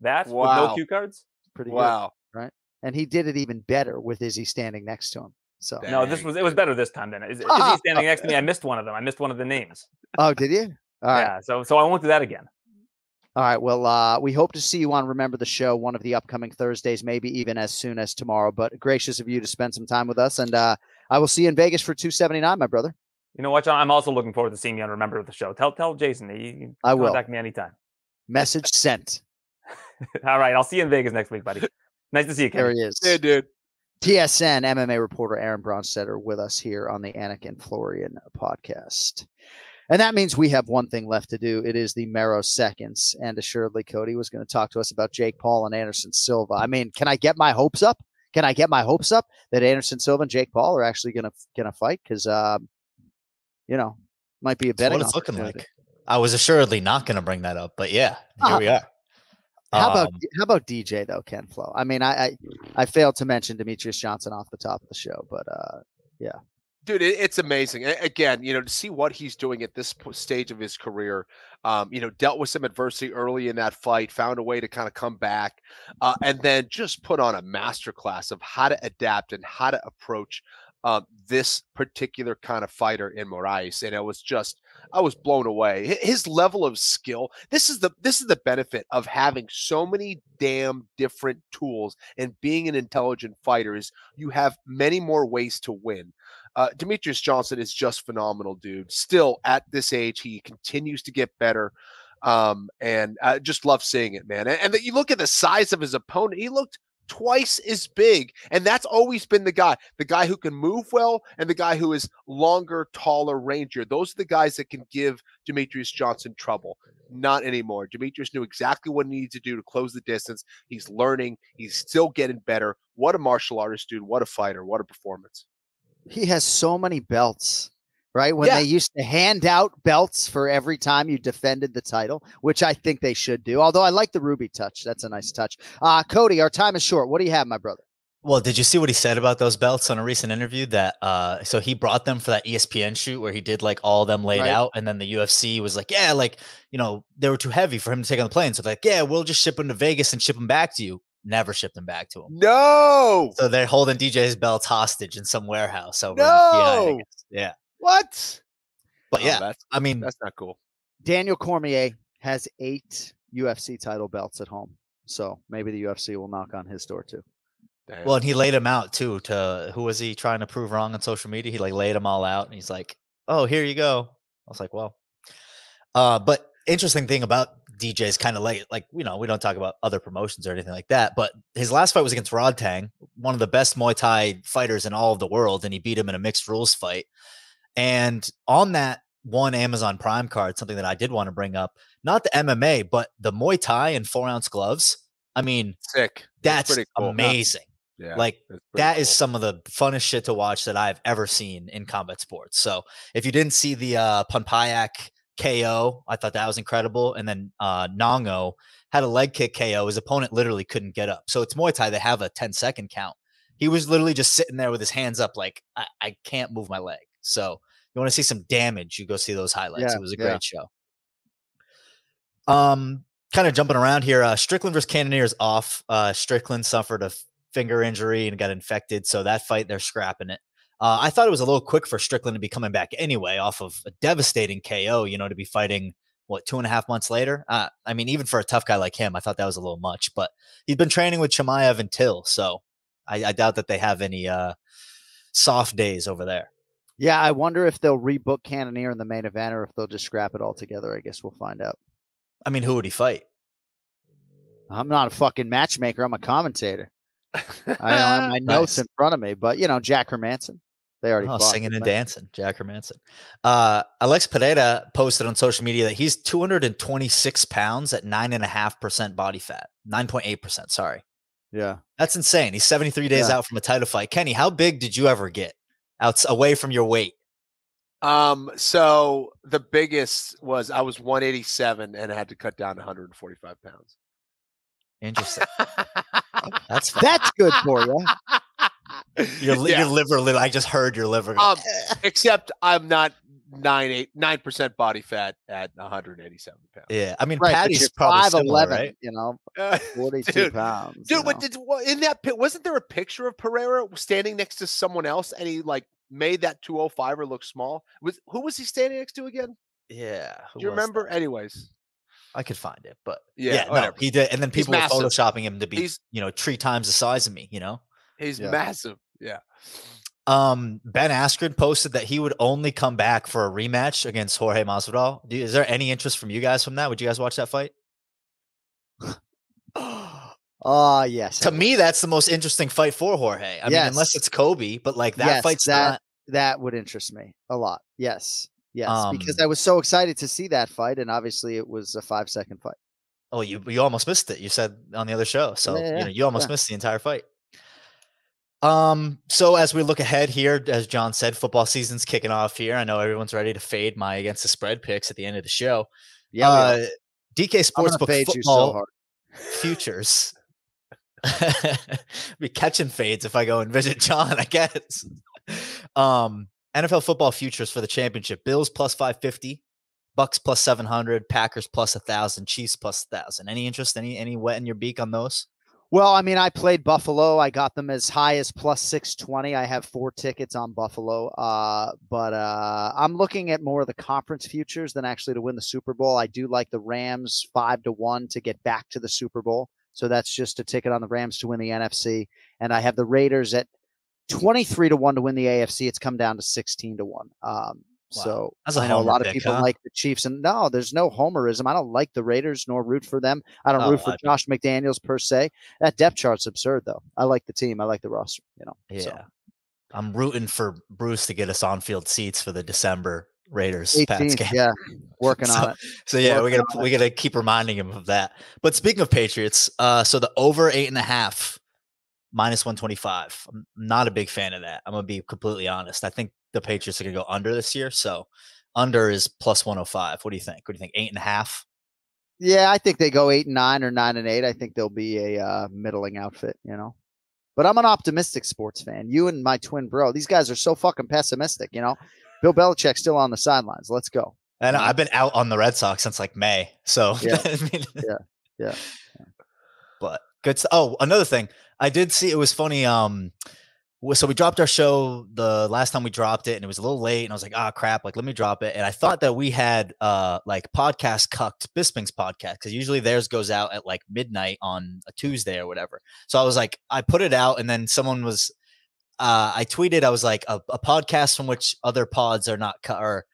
That with no cue cards? Pretty good, right? And he did it even better with Izzy standing next to him. So no, it was better this time. Then is he standing next to me? I missed one of them. I missed one of the names. Oh, did you? All right. Yeah. So I won't do that again. All right. Well, we hope to see you on Remember the Show one of the upcoming Thursdays, maybe even as soon as tomorrow. But gracious of you to spend some time with us, and I will see you in Vegas for 279, my brother. You know what, John? I'm also looking forward to seeing you on Remember the Show. Tell Jason that you I will contact me anytime. Message sent. All right. I'll see you in Vegas next week, buddy. Nice to see you, Ken. There he is. Hey, dude. TSN MMA reporter Aaron Bronsteter with us here on the Anik and Florian podcast. And that means we have one thing left to do. It is the MERROW Seconds. And assuredly, Cody was going to talk to us about Jake Paul and Anderson Silva. I mean, can I get my hopes up? Can I get my hopes up that Anderson Silva and Jake Paul are actually going to fight? Because, might be a betting. That's what it's looking like. I was assuredly not going to bring that up, but yeah, here we are. How about DJ though, Ken Flo? I mean, I failed to mention Demetrius Johnson off the top of the show, but yeah. Dude, it's amazing. Again, to see what he's doing at this stage of his career, dealt with some adversity early in that fight, found a way to kind of come back, and then just put on a masterclass of how to adapt and how to approach this particular kind of fighter in Moraes. And I was blown away. His level of skill. This is the benefit of having so many damn different tools and being an intelligent fighter is you have many more ways to win. Demetrius Johnson is just phenomenal, dude. Still at this age, he continues to get better. And I just love seeing it, man. And you look at the size of his opponent, he looked twice as big. And that's always been the guy who can move well and the guy who is longer, taller, rangier. Those are the guys that can give Demetrius Johnson trouble. Not anymore. Demetrius knew exactly what he needed to do to close the distance. He's learning. He's still getting better. What a martial artist, dude. What a fighter. What a performance. He has so many belts, right? When they used to hand out belts for every time you defended the title, which I think they should do. Although I like the Ruby touch. That's a nice touch. Cody, our time is short. What do you have, my brother? Well, did you see what he said about those belts on a recent interview? That so he brought them for that ESPN shoot where he did like all of them laid out, and then the UFC was like, yeah, like they were too heavy for him to take on the plane. So like, yeah, we'll just ship them to Vegas and ship them back to you. Never shipped them back to him. No. So they're holding DJ's belts hostage in some warehouse over. No. Yeah. What? But yeah, that's not cool. Daniel Cormier has 8 UFC title belts at home. So maybe the UFC will knock on his door too. Damn. Well, and he laid them out too to who was he trying to prove wrong on social media? He like laid them all out and he's like, oh, here you go. I was like, well, but interesting thing about DJ's kind of late, like, we don't talk about other promotions or anything like that, but his last fight was against Rodtang, one of the best Muay Thai fighters in all of the world. And he beat him in a mixed rules fight. And on that one Amazon Prime card, something that I did want to bring up, not the MMA, but the Muay Thai and 4-ounce gloves. I mean, sick. That's cool. Amazing. Yeah, like that is some of the funnest shit to watch that I've ever seen in combat sports. So if you didn't see the Pompeiak KO, I thought that was incredible. And then Nongo had a leg kick KO. His opponent literally couldn't get up. So it's Muay Thai. They have a 10-second count. He was literally just sitting there with his hands up like, I can't move my leg. So you want to see some damage, you go see those highlights. It was a great show. Kind of jumping around here. Strickland versus Cannonier is off. Strickland suffered a finger injury and got infected. So that fight, they're scrapping it. I thought it was a little quick for Strickland to be coming back anyway off of a devastating KO, to be fighting, 2.5 months later? I mean, even for a tough guy like him, I thought that was a little much, but he's been training with Chimaev and Till, so I doubt that they have any soft days over there. Yeah, I wonder if they'll rebook Cannonier in the main event or if they'll just scrap it all together. I guess we'll find out. I mean, who would he fight? I'm not a fucking matchmaker. I'm a commentator. I don't have my notes in front of me, but, Jack Hermanson. They already fought, singing and dancing, Jack Hermanson. Alex Pereira posted on social media that he's 226 pounds at 9.5% body fat. 9.8%, sorry. Yeah. That's insane. He's 73 days out from a title fight. Kenny, how big did you ever get away from your weight? So the biggest was I was 187 and I had to cut down to 145 pounds. Interesting. That's good for you. Your liver, I just heard your liver. Except I'm not 9% body fat at 187 pounds. Yeah, I mean, Right, but Patty's you're probably similar, 5'11", right? you know, 42 Dude, pounds. Dude, but in that pit, wasn't there a picture of Pereira standing next to someone else, and he like made that 205er look small? Who was he standing next to again? Yeah, Do you remember? that? Anyways, I could find it, but yeah, no, he did. And then people were massive. photoshopping him to be, 3 times the size of me. He's massive. Yeah. Ben Askren posted that he would only come back for a rematch against Jorge Masvidal. Is there any interest from you guys from that? Would you guys watch that fight? Oh, yes. To me, that's the most interesting fight for Jorge. I mean, unless it's Kobe, but like that fight's not. That would interest me a lot. Yes. Yes. Because I was so excited to see that fight. And obviously it was a 5-second fight. Oh, you almost missed it. You said on the other show. So you almost missed the entire fight. So as we look ahead here, as John said, football season's kicking off here. I know everyone's ready to fade my against the spread picks at the end of the show. Yeah. DK Sportsbook football futures. Be catching fades if I go and visit John, I guess. NFL football futures for the championship: Bills plus 550, Bucks plus 700, Packers plus 1,000, Chiefs plus 1,000. Any interest? Any wet in your beak on those? Well, I mean, I played Buffalo. I got them as high as plus 620. I have 4 tickets on Buffalo. But I'm looking at more of the conference futures than actually to win the Super Bowl. I do like the Rams 5-1 to get back to the Super Bowl. So that's just a ticket on the Rams to win the NFC. And I have the Raiders at 23-1 to win the AFC. It's come down to 16-1. So I know a lot of people like the Chiefs, and no, there's no homerism. I don't like the Raiders nor root for them. I don't root for Josh McDaniels per se. That depth chart's absurd, though. I like the team. I like the roster. Yeah. So. I'm rooting for Bruce to get us on-field seats for the December Raiders 18th, Pats game. Yeah, working on it. So yeah, we gotta keep reminding him of that. But speaking of Patriots, so the over 8.5 minus 125. I'm not a big fan of that. I'm gonna be completely honest. I think the Patriots are going to go under this year. So under is plus 105. What do you think? 8.5? Yeah, I think they go 8-9 or 9-8. I think they'll be a middling outfit, but I'm an optimistic sports fan. You and my twin bro, these guys are so fucking pessimistic, Bill Belichick's still on the sidelines. Let's go. And I've been out on the Red Sox since like May. So yeah. Yeah. But good. Oh, another thing I did see, it was funny. So we dropped our show the last time we dropped it, and it was a little late, and I was like, crap, like, let me drop it. And I thought that we had like podcast cucked Bisping's podcast, because usually theirs goes out at like midnight on a Tuesday or whatever. So I was like, I put it out, and then someone was I tweeted, I was like, a podcast from which other pods are not or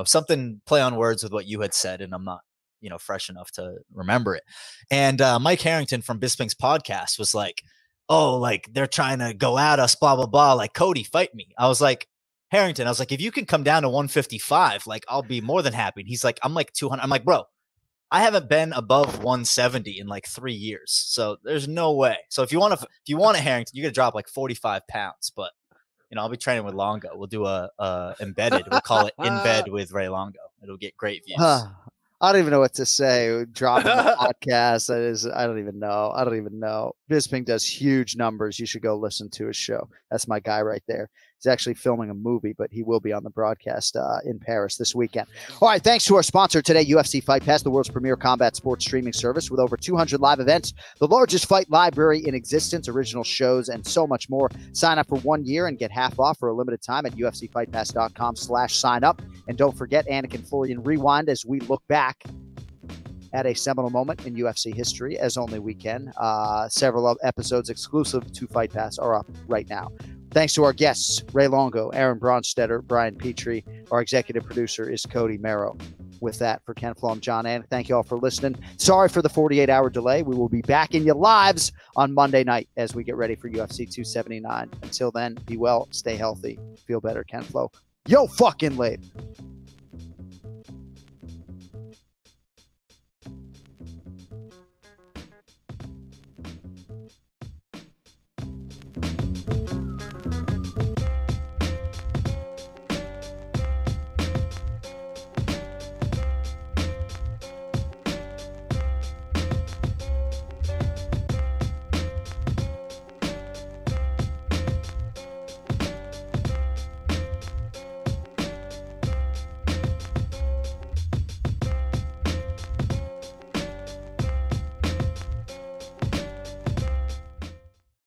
something play on words with what you had said, and I'm not fresh enough to remember it. And Mike Harrington from Bisping's podcast was like, oh, like they're trying to go at us, blah, blah, blah. Like, Cody, fight me. I was like, Harrington, I was like, if you can come down to 155, like, I'll be more than happy. And he's like, I'm like 200. I'm like, bro, I haven't been above 170 in like 3 years. So there's no way. So if you want a Harrington, you're going to drop like 45 pounds. But, I'll be training with Longo. We'll do a embedded. We'll call it In Bed with Ray Longo. It'll get great views. I don't even know what to say. Dropping the podcast. I don't even know. Bisping does huge numbers. You should go listen to his show. That's my guy right there. He's actually filming a movie, but he will be on the broadcast in Paris this weekend. All right. Thanks to our sponsor today, UFC Fight Pass, the world's premier combat sports streaming service with over 200 live events, the largest fight library in existence, original shows, and so much more. Sign up for 1 year and get half off for a limited time at UFCFightPass.com/sign up. And don't forget Anik and Florian Rewind as we look back at a seminal moment in UFC history, as only we can. Several episodes exclusive to Fight Pass are up right now. Thanks to our guests, Ray Longo, Aaron Bronsteter, Brian Petrie. Our executive producer is Cody Merrow. With that, for Ken Flo, I'm John Anik. Thank you all for listening. Sorry for the 48-hour delay. We will be back in your lives on Monday night as we get ready for UFC 279. Until then, be well, stay healthy, feel better. Ken Flo, yo fucking late.